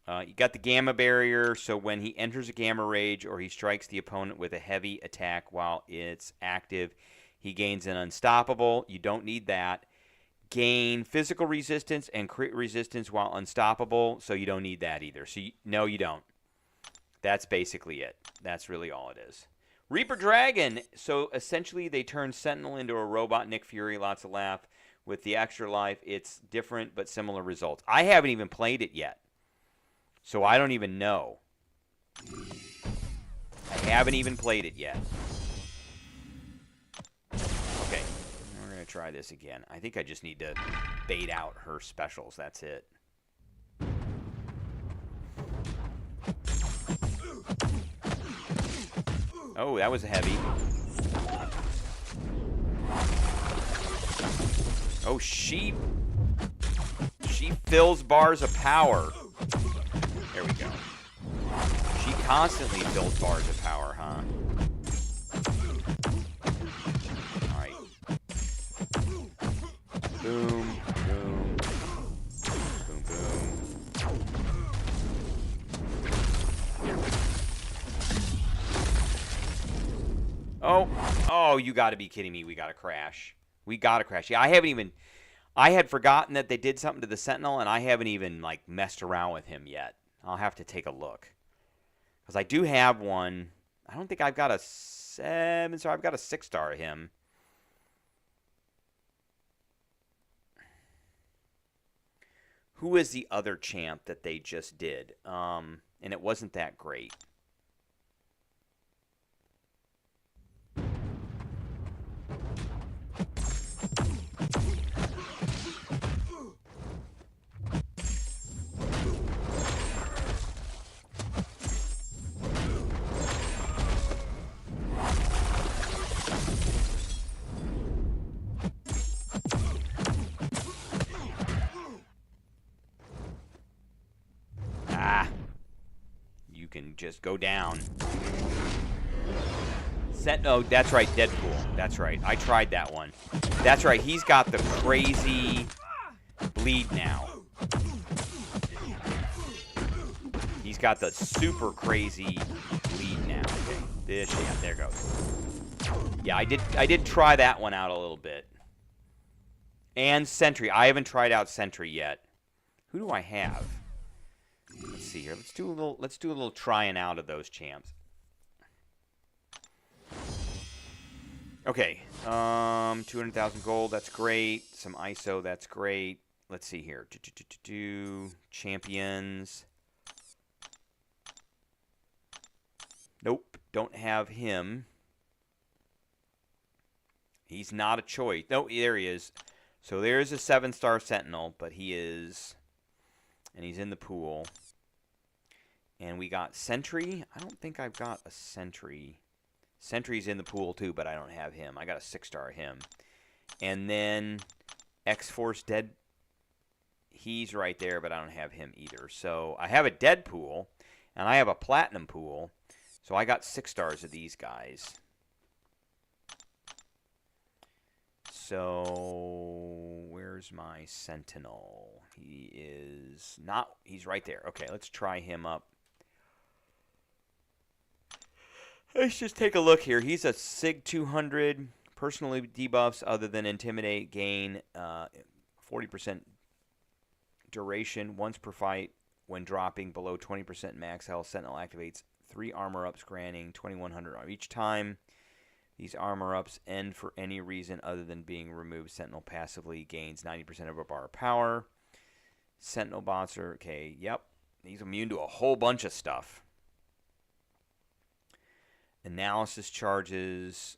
You got the Gamma Barrier, so when he enters a Gamma Rage or he strikes the opponent with a heavy attack while it's active, he gains an Unstoppable. You don't need that. Gain physical resistance and crit resistance while unstoppable, so you don't need that either. So no, you don't. That's basically it. That's really all it is. Reaper Dragon. So essentially they turn Sentinel into a robot Nick Fury. Lots of laugh. With the extra life, it's different but similar results. I haven't even played it yet, so I don't even know. I haven't even played it yet. Okay, we're going to try this again. I think I just need to bait out her specials. That's it. Oh, that was a heavy. Oh, she fills bars of power. There we go. She constantly fills bars of power, huh? All right. Boom, boom, boom, boom. Oh, you got to be kidding me. We got to crash. We got to crash. Yeah, I had forgotten that they did something to the Sentinel, and I haven't even, like, messed around with him yet. I'll have to take a look. Because I do have one. I don't think I've got a 7-star. I've got a 6-star of him. Who is the other champ that they just did? And it wasn't that great. Can just go down. Oh, that's right, Deadpool. That's right. I tried that one. That's right. He's got the crazy bleed now. He's got the super crazy bleed now. Okay. Yeah, there goes. Yeah, I did try that one out a little bit. And Sentry. I haven't tried out Sentry yet. Who do I have? Let's see here. Let's do a little trying out of those champs. Okay. 200,000 gold. That's great. Some ISO. That's great. Let's see here. Champions. Nope. Don't have him. He's not a choice. No, there he is. So there's a 7-star Sentinel, but he is, and he's in the pool. And we got Sentry. I don't think I've got a Sentry. Sentry's in the pool too, but I don't have him. I got a 6-star of him. And then X-Force Dead. He's right there, but I don't have him either. So I have a Dead pool, and I have a Platinum pool. So I got 6 stars of these guys. So where's my Sentinel? He is not. He's right there. Okay, let's try him up. Let's just take a look here. He's a SIG 200. Personally debuffs other than Intimidate gain 40% duration once per fight when dropping below 20% max health. Sentinel activates 3 armor ups, granting 2100 each time. These armor ups end for any reason other than being removed. Sentinel passively gains 90% of a bar of power. Sentinel bots are, okay, yep. He's immune to a whole bunch of stuff. Analysis charges,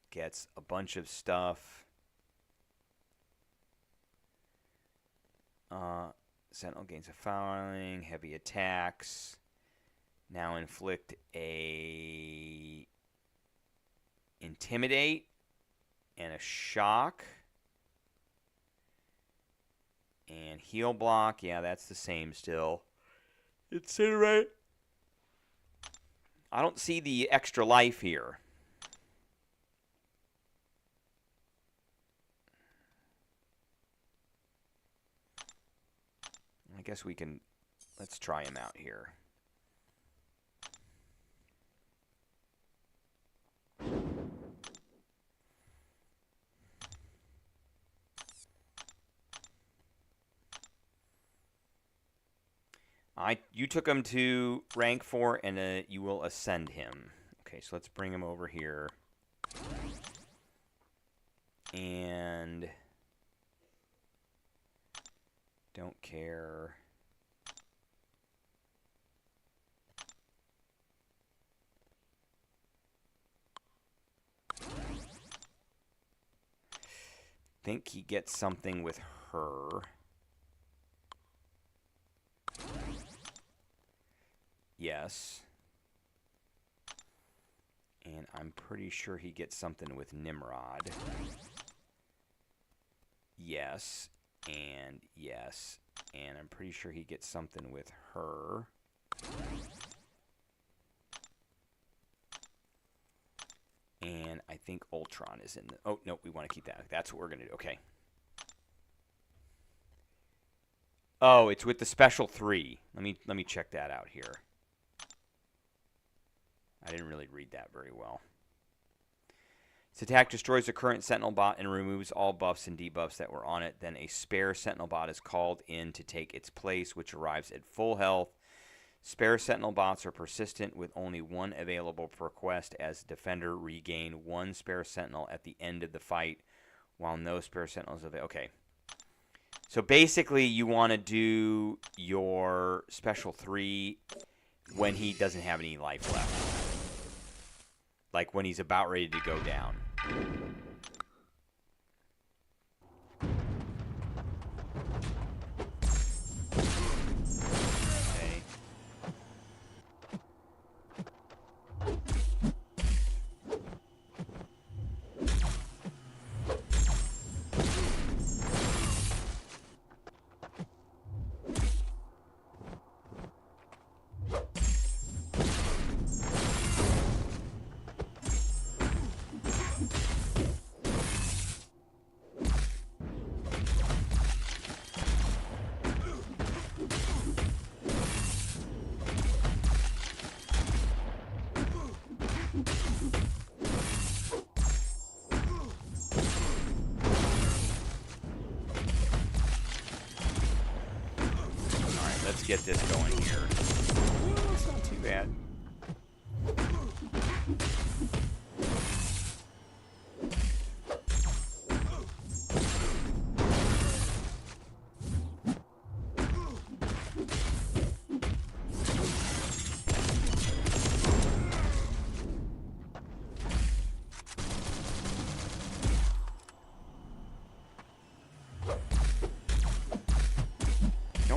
gets a bunch of stuff. Sentinel gains a fouling, heavy attacks. Now inflict a intimidate and a shock. And heal block, yeah, that's the same still. Incinerate. I don't see the extra life here. I guess we can, let's try him out here. You took him to rank 4, and you will ascend him. Okay, so let's bring him over here. And don't care. Think he gets something with her. Yes. And I'm pretty sure he gets something with Nimrod. Yes. And yes. And I'm pretty sure he gets something with her. And I think Ultron is in the... Oh, no, we want to keep that. That's what we're going to do. Okay. Oh, it's with the special 3. Let me check that out here. I didn't really read that very well. Its attack destroys the current Sentinel bot and removes all buffs and debuffs that were on it. Then a spare Sentinel bot is called in to take its place, which arrives at full health. Spare Sentinel bots are persistent with only one available per quest. As Defender, regain one spare Sentinel at the end of the fight, while no spare Sentinels available. Okay. So basically, you want to do your special 3 when he doesn't have any life left. Like when he's about ready to go down. Okay. Get this going here. It's not too bad.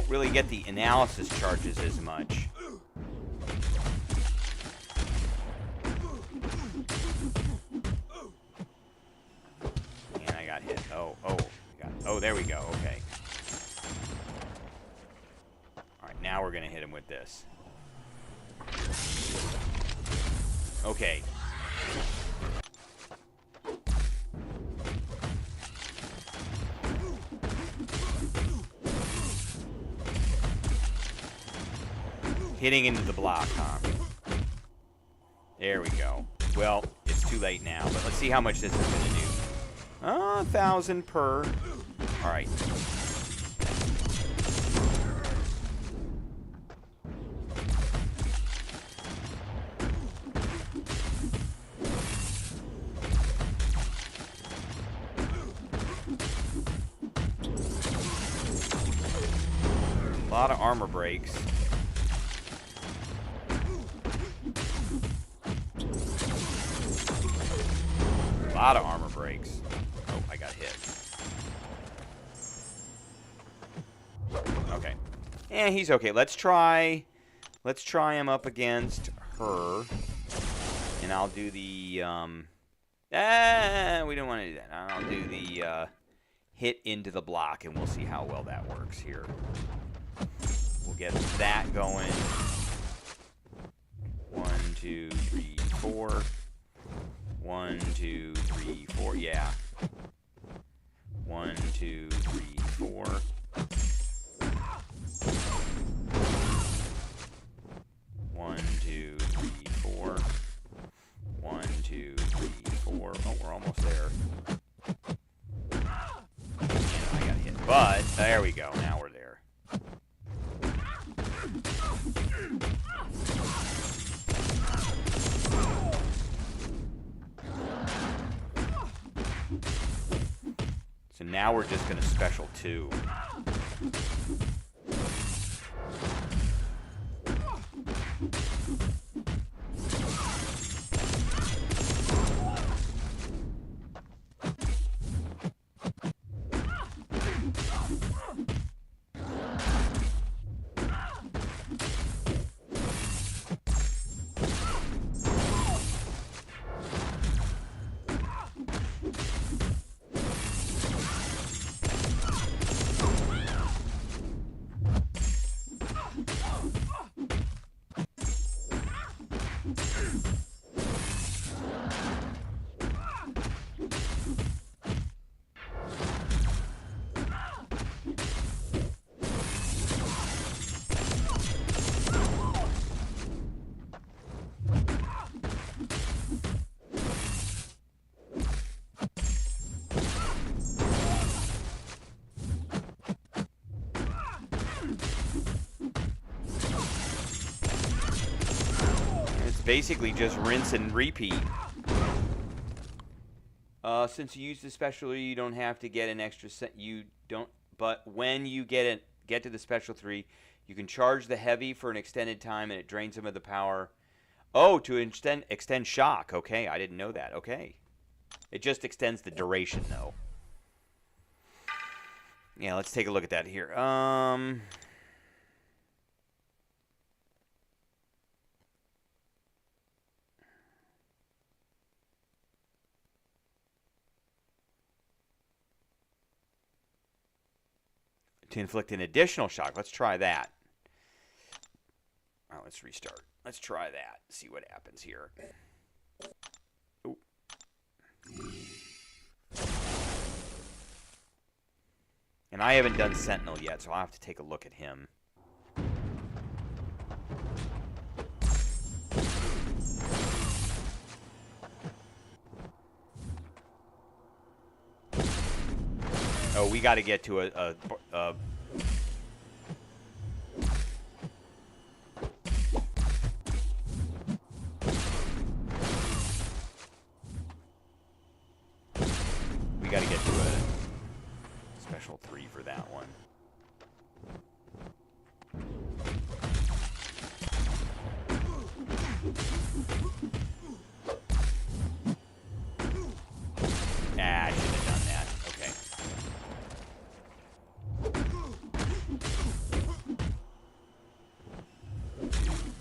Really get the analysis charges as much. And I got hit. Oh, there we go. Okay. All right, now we're gonna hit him with this. Okay. Hitting into the block, huh? There we go. Well, it's too late now, but let's see how much this is going to do. 1,000 per. All right. lot of armor breaks. A lot of armor breaks. Oh, I got hit. Okay. Eh, he's okay. Let's try him up against her. And I'll do the, we don't want to do that. I'll do the, hit into the block, and we'll see how well that works here. We'll get that going. 1, 2, 3, 4. 1, 2, 3, 4. Yeah. 1, 2, 3, 4. 1, 2, 3, 4. 1, 2, 3, 4. Oh, we're almost there. And I got hit. But there we go. Now we're there. So now we're just going to special 2. Basically just rinse and repeat. Since you use the special, you don't have to get an extra set. You don't, but when you get to the special 3, you can charge the heavy for an extended time, and it drains some of the power. Oh, to extend shock. Okay, I didn't know that. Okay, it just extends the duration though. Yeah, let's take a look at that here. To inflict an additional shock. Let's try that. All right, let's restart. Let's try that. See what happens here. Ooh. And I haven't done Sentinel yet, so I'll have to take a look at him. Oh, we got to get to a we got to get to a special 3 for that one. Ah, I shouldn't have done that. Okay.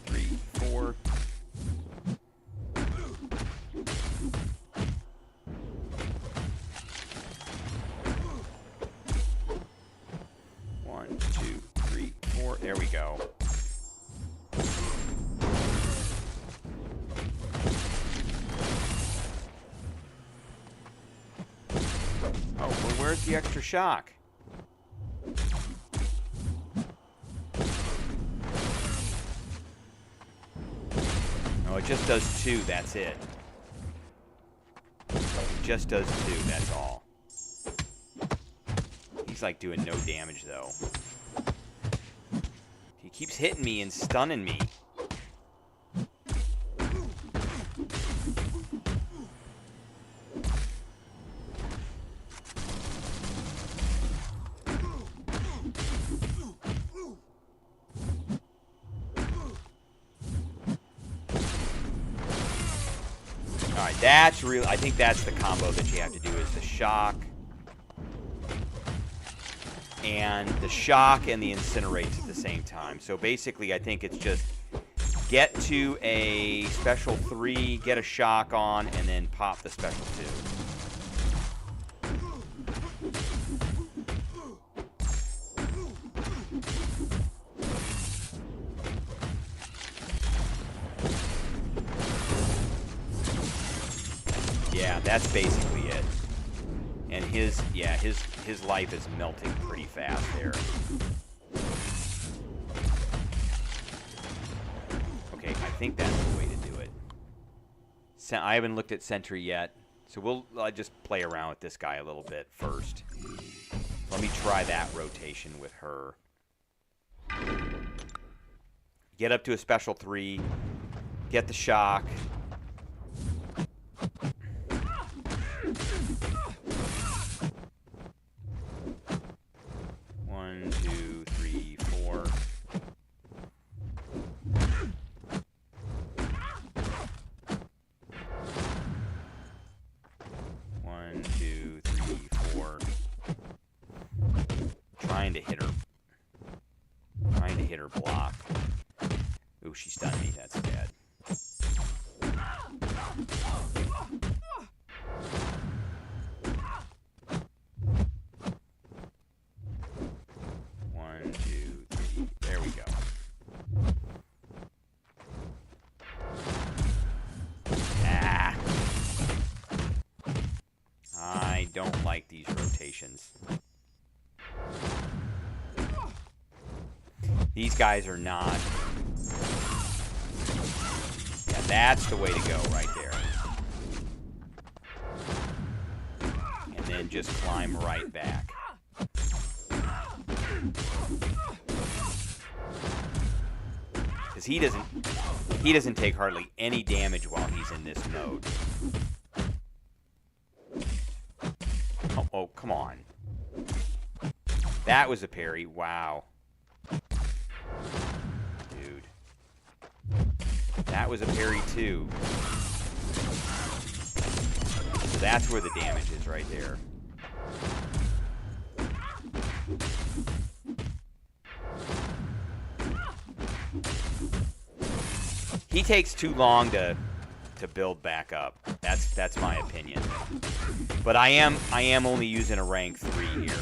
3, 4. One, 2, 3, 4. There we go. Oh, well, where's the extra shock? Oh, it just does 2, that's it. It just does 2, that's all. He's like doing no damage though. He keeps hitting me and stunning me. That's real. I think that's the combo that you have to do is the shock and the incinerates at the same time. So basically, I think it's just get to a special 3, get a shock on, and then pop the special 2. Yeah, that's basically it. And his life is melting pretty fast there. Okay, I think that's the way to do it. I haven't looked at Sentry yet, so I'll just play around with this guy a little bit first. Let me try that rotation with her. Get up to a special 3, get the shock. One, two, three, 4. One, two, three, 4. Trying to hit her. Trying to hit her block. Ooh, she stunned me. That's bad. One, two, three. There we go. Ah. I don't like these rotations. These guys are not. Yeah, that's the way to go right there. And then just climb right back. Because he doesn't take hardly any damage while he's in this mode. Oh, come on. That was a parry. Wow. Dude. That was a parry too. So that's where the damage is right there. He takes too long to build back up. That's my opinion. But I am only using a rank 3 here.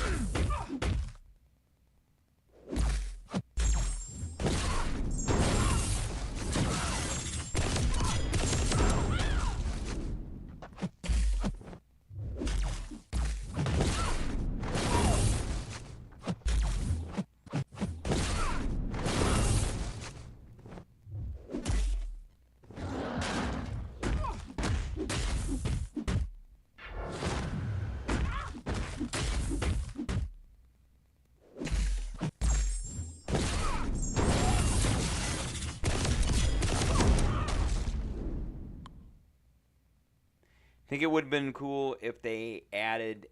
I think it would have been cool if they added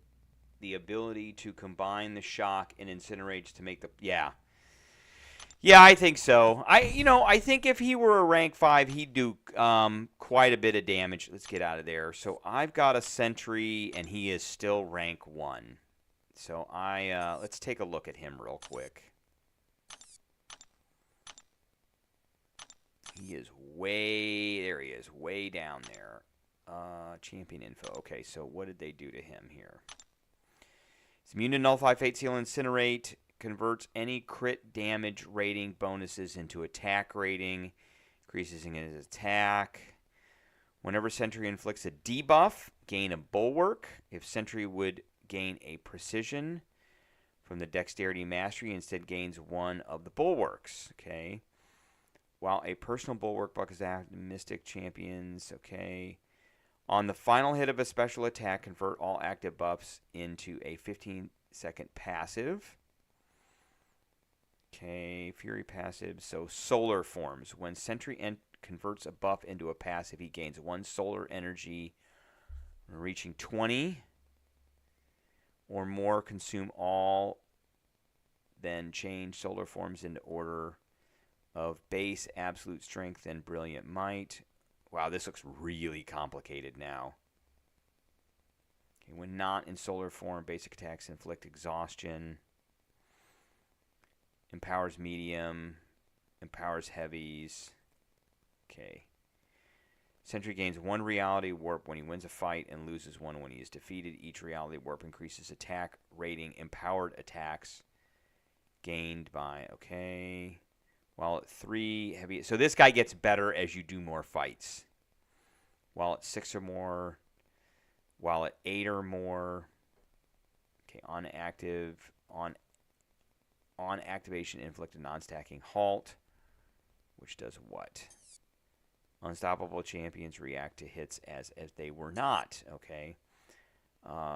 the ability to combine the shock and incinerates to make the... Yeah, I think so. I think if he were a rank 5, he'd do quite a bit of damage. Let's get out of there. So I've got a sentry, and he is still rank 1. So let's take a look at him real quick. He is there he is, way down there. Champion info. Okay, so what did they do to him here? He's immune to Nullify, Fate Seal, Incinerate. Converts any crit damage rating bonuses into attack rating. Increases in his attack. Whenever Sentry inflicts a debuff, gain a Bulwark. If Sentry would gain a Precision from the Dexterity Mastery, instead gains one of the Bulwarks. Okay. While a personal Bulwark buck is active, Mystic Champions. Okay. On the final hit of a special attack, convert all active buffs into a 15-second passive. Okay, Fury passive. So solar forms. When Sentry converts a buff into a passive, he gains 1 solar energy. Reaching 20 or more, consume all. Then change solar forms into order of base, absolute strength, and brilliant might. Wow, this looks really complicated now. Okay, when not in solar form, basic attacks inflict exhaustion. Empowers medium. Empowers heavies. Okay. Sentry gains 1 reality warp when he wins a fight and loses 1 when he is defeated. Each reality warp increases attack rating. Empowered attacks gained by, okay. While at 3 heavy, so this guy gets better as you do more fights. While at 6 or more, while at 8 or more, okay, on activation, inflict a non-stacking halt, which does what? Unstoppable champions react to hits as if they were not, okay.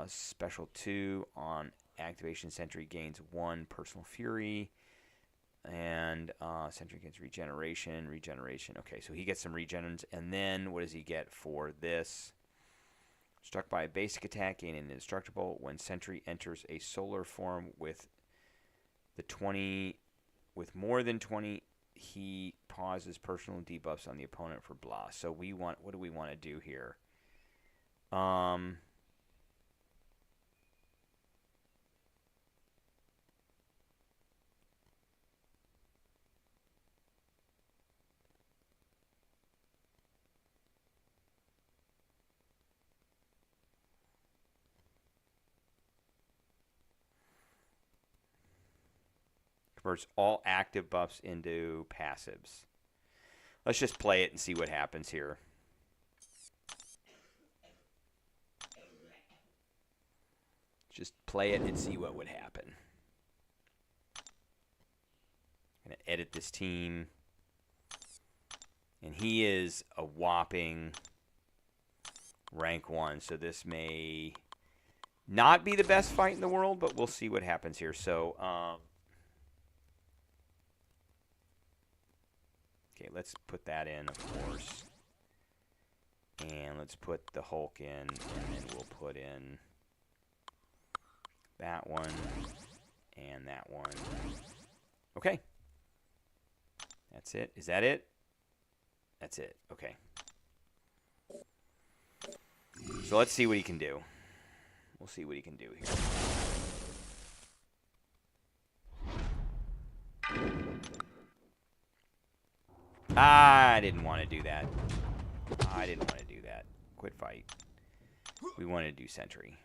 Special 2, on activation, Sentry gains 1 personal fury. And Sentry gets regeneration. Okay, so he gets some regens. And then what does he get for this? Struck by a basic attack, gain an indestructible. When Sentry enters a solar form with more than 20, he pauses personal debuffs on the opponent for blah. So what do we want to do here? Converts all active buffs into passives. Let's just play it and see what happens here. Just play it and see what would happen. I'm going to edit this team. And he is a whopping rank 1, so this may not be the best fight in the world, but we'll see what happens here. So, okay, let's put that in, of course. And let's put the Hulk in, and then we'll put in that one and that one. Okay. That's it. Is that it? That's it. Okay. So let's see what he can do. We'll see what he can do here. I didn't want to do that. Quit fight. We want to do Sentry.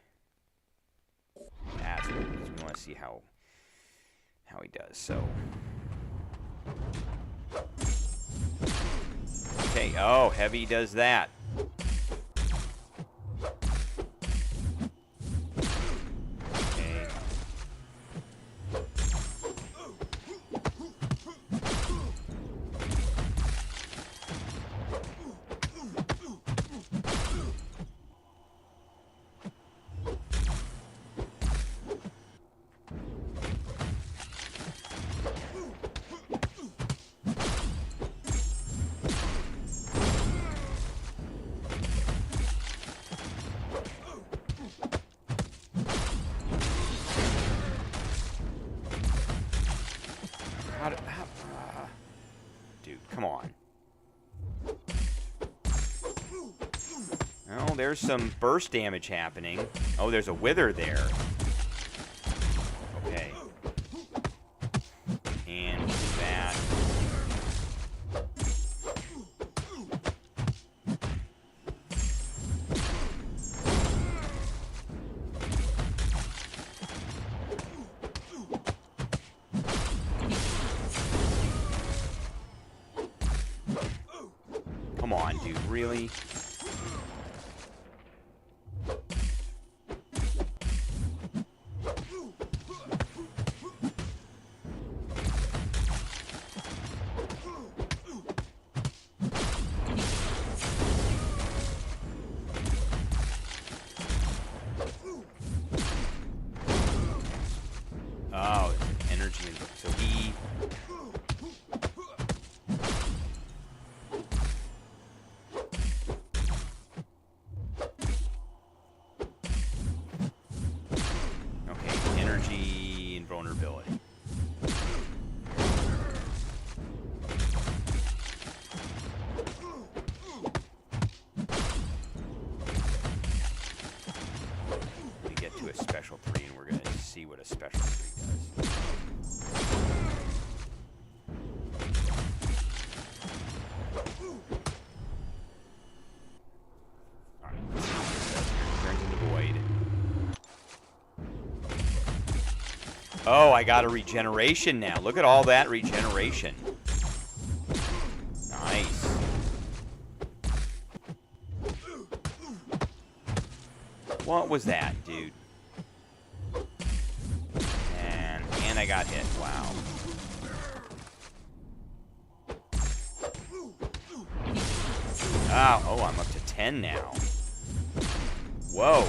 That's what, because we want to see how he does. So. Okay. Oh, heavy does that. Dude, come on. Oh, there's some burst damage happening. Oh, there's a wither there. Okay. And that. Come on, dude, really? Oh, energy, so he... energy and vulnerability. get to a special 3, and we're going to see what a special 3 does. All right, let's see what this does here. It turns into void. Oh, I got a regeneration now. Look at all that regeneration. Nice. What was that, dude? And I got hit. Wow. Oh, I'm up to 10 now. Whoa.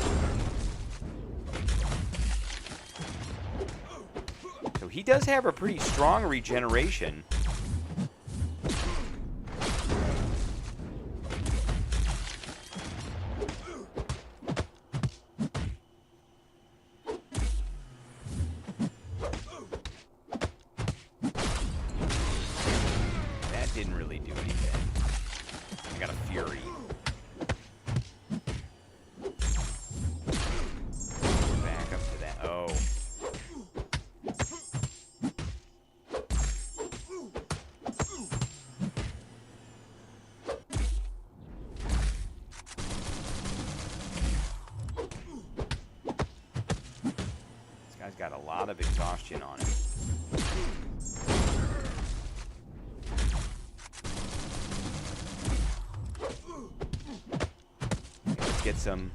So he does have a pretty strong regeneration. That didn't really do anything. I got a Fury. We're back up to that. Oh. This guy's got a lot of exhaustion on him. Let's get some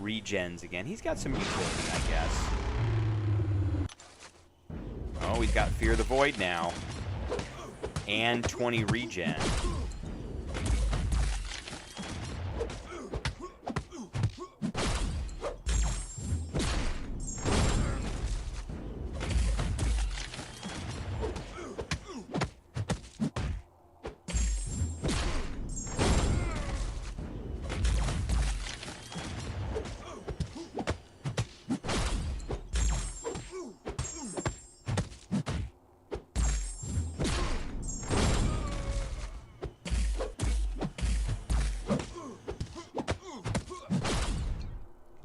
regens again. He's got some utility, I guess. Oh, he's got Fear the Void now. And 20 regen.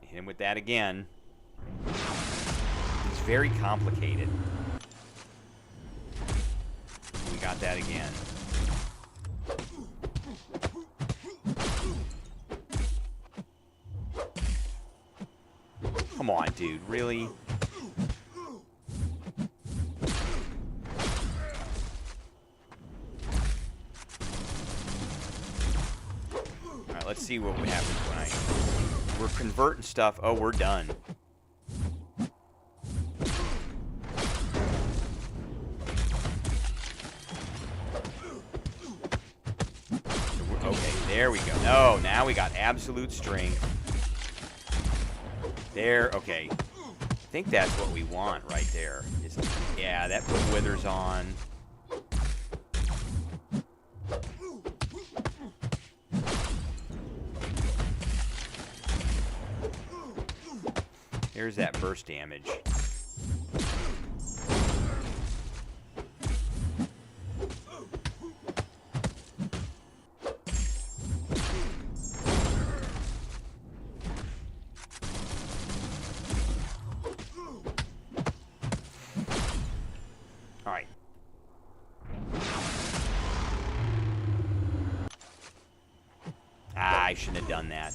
Hit him with that again. He's very complicated. We got that again. Come on, dude. Really? Alright, let's see what happens when we're converting stuff. Oh, we're done. Okay, there we go. Oh, now we got absolute strength. There, okay. I think that's what we want right there. Yeah, that put Withers on. Here's that burst damage. All right. I shouldn't have done that.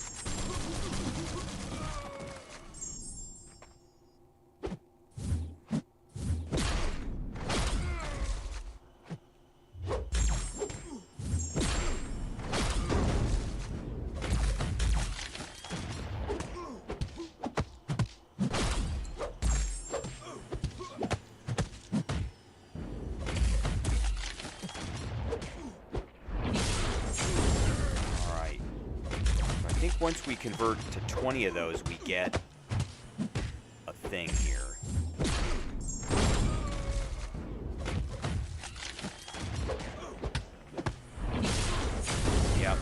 Once we convert to 20 of those, we get a thing here. Yep.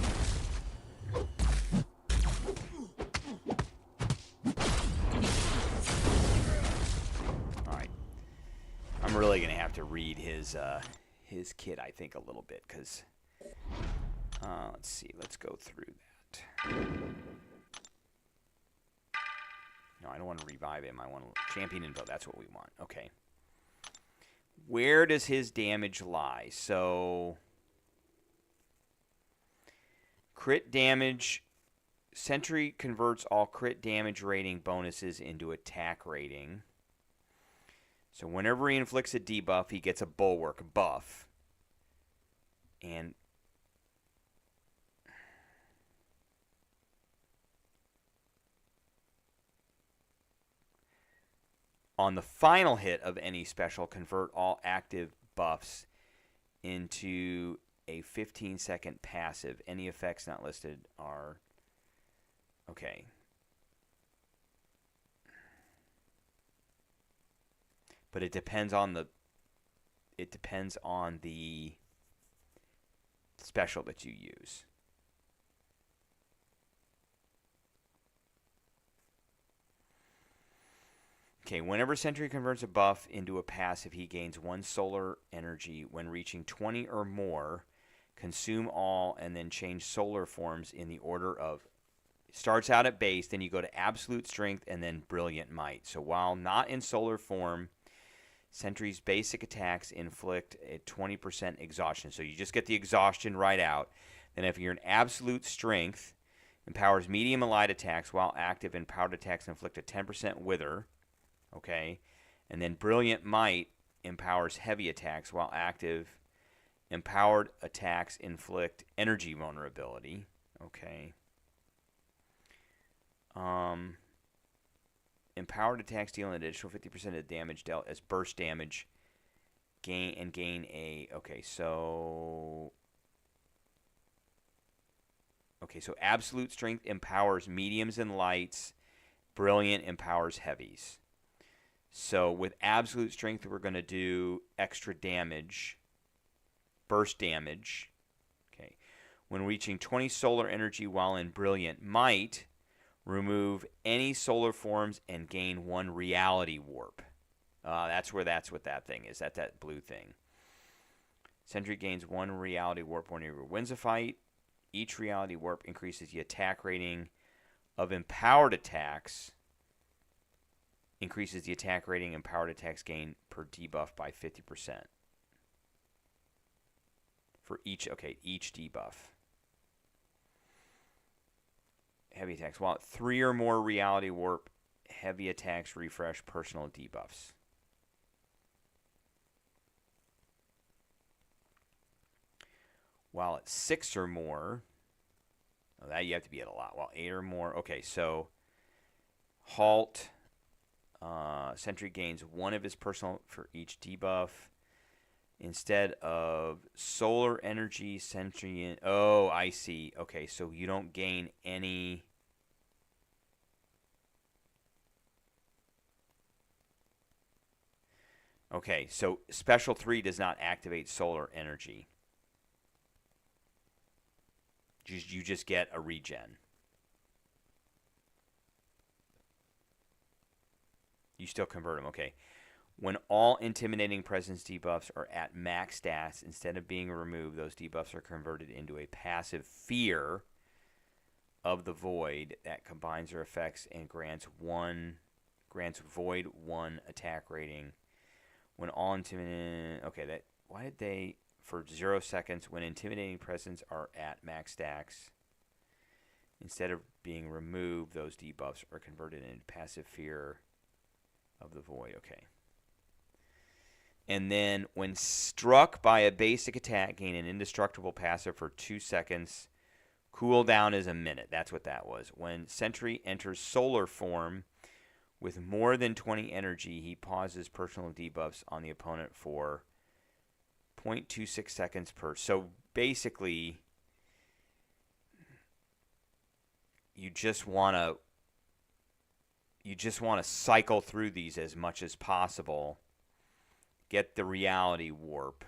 All right. I'm really gonna have to read his kit, I think, a little bit, because let's see. Let's go through that. No, I I don't want to revive him. I want champion info. That's what we want. Okay. Where does his damage lie? So, crit damage. Sentry converts all crit damage rating bonuses into attack rating. So whenever he inflicts a debuff, he gets a bulwark buff. And on the final hit of any special, convert all active buffs into a 15-second passive. Any effects not listed are... Okay. But it depends on the special that you use. Okay, whenever Sentry converts a buff into a passive, he gains 1 solar energy. When reaching 20 or more, consume all and then change solar forms in the order of... Starts out at base, then you go to absolute strength and then brilliant might. So while not in solar form, Sentry's basic attacks inflict a 20% exhaustion. So you just get the exhaustion right out. Then if you're in absolute strength, empowers medium and light attacks while active, and powered attacks inflict a 10% wither. Okay. And then brilliant might empowers heavy attacks while active. Empowered attacks inflict energy vulnerability. Okay. Empowered attacks deal an additional 50% of damage dealt as burst damage. Gain a... Okay, so absolute strength empowers mediums and lights. Brilliant empowers heavies. So with absolute strength, we're going to do extra damage. Burst damage. Okay. When reaching 20 solar energy while in brilliant might... Remove any solar forms and gain 1 reality warp. That's what that thing is. That's that blue thing. Sentry gains 1 reality warp whenever he wins a fight. Each reality warp increases the attack rating of empowered attacks. Increases the attack rating empowered attacks gain per debuff by 50%. For each debuff. Heavy attacks. While 3 or more reality warp, heavy attacks refresh personal debuffs. While at 6 or more, that you have to be at a lot. While 8 or more, okay, so halt. Sentry gains 1 of his personal for each debuff. Instead of solar energy, Sentry... Oh, I see. Okay, so you don't gain any... Okay, so Special 3 does not activate solar energy. You just get a regen. You still convert them, okay. When all intimidating presence debuffs are at max stats, instead of being removed, those debuffs are converted into a passive fear of the void that combines their effects and grants void 1 attack rating. When all intimidating... Okay, why did they... For 0 seconds, when intimidating presence are at max stacks, instead of being removed, those debuffs are converted into passive fear of the void. Okay. And then, when struck by a basic attack, gain an indestructible passive for 2 seconds. Cooldown is a minute. That's what that was. When Sentry enters solar form with more than 20 energy, he pauses personal debuffs on the opponent for 0.26 seconds per. So basically, you just want to cycle through these as much as possible. Get the reality warp.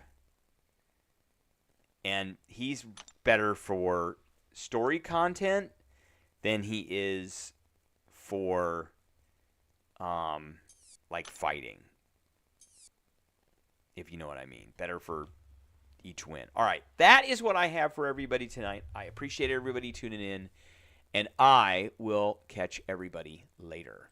And he's better for story content than he is for like fighting. If you know what I mean. Better for each win. All right. That is what I have for everybody tonight. I appreciate everybody tuning in. And I will catch everybody later.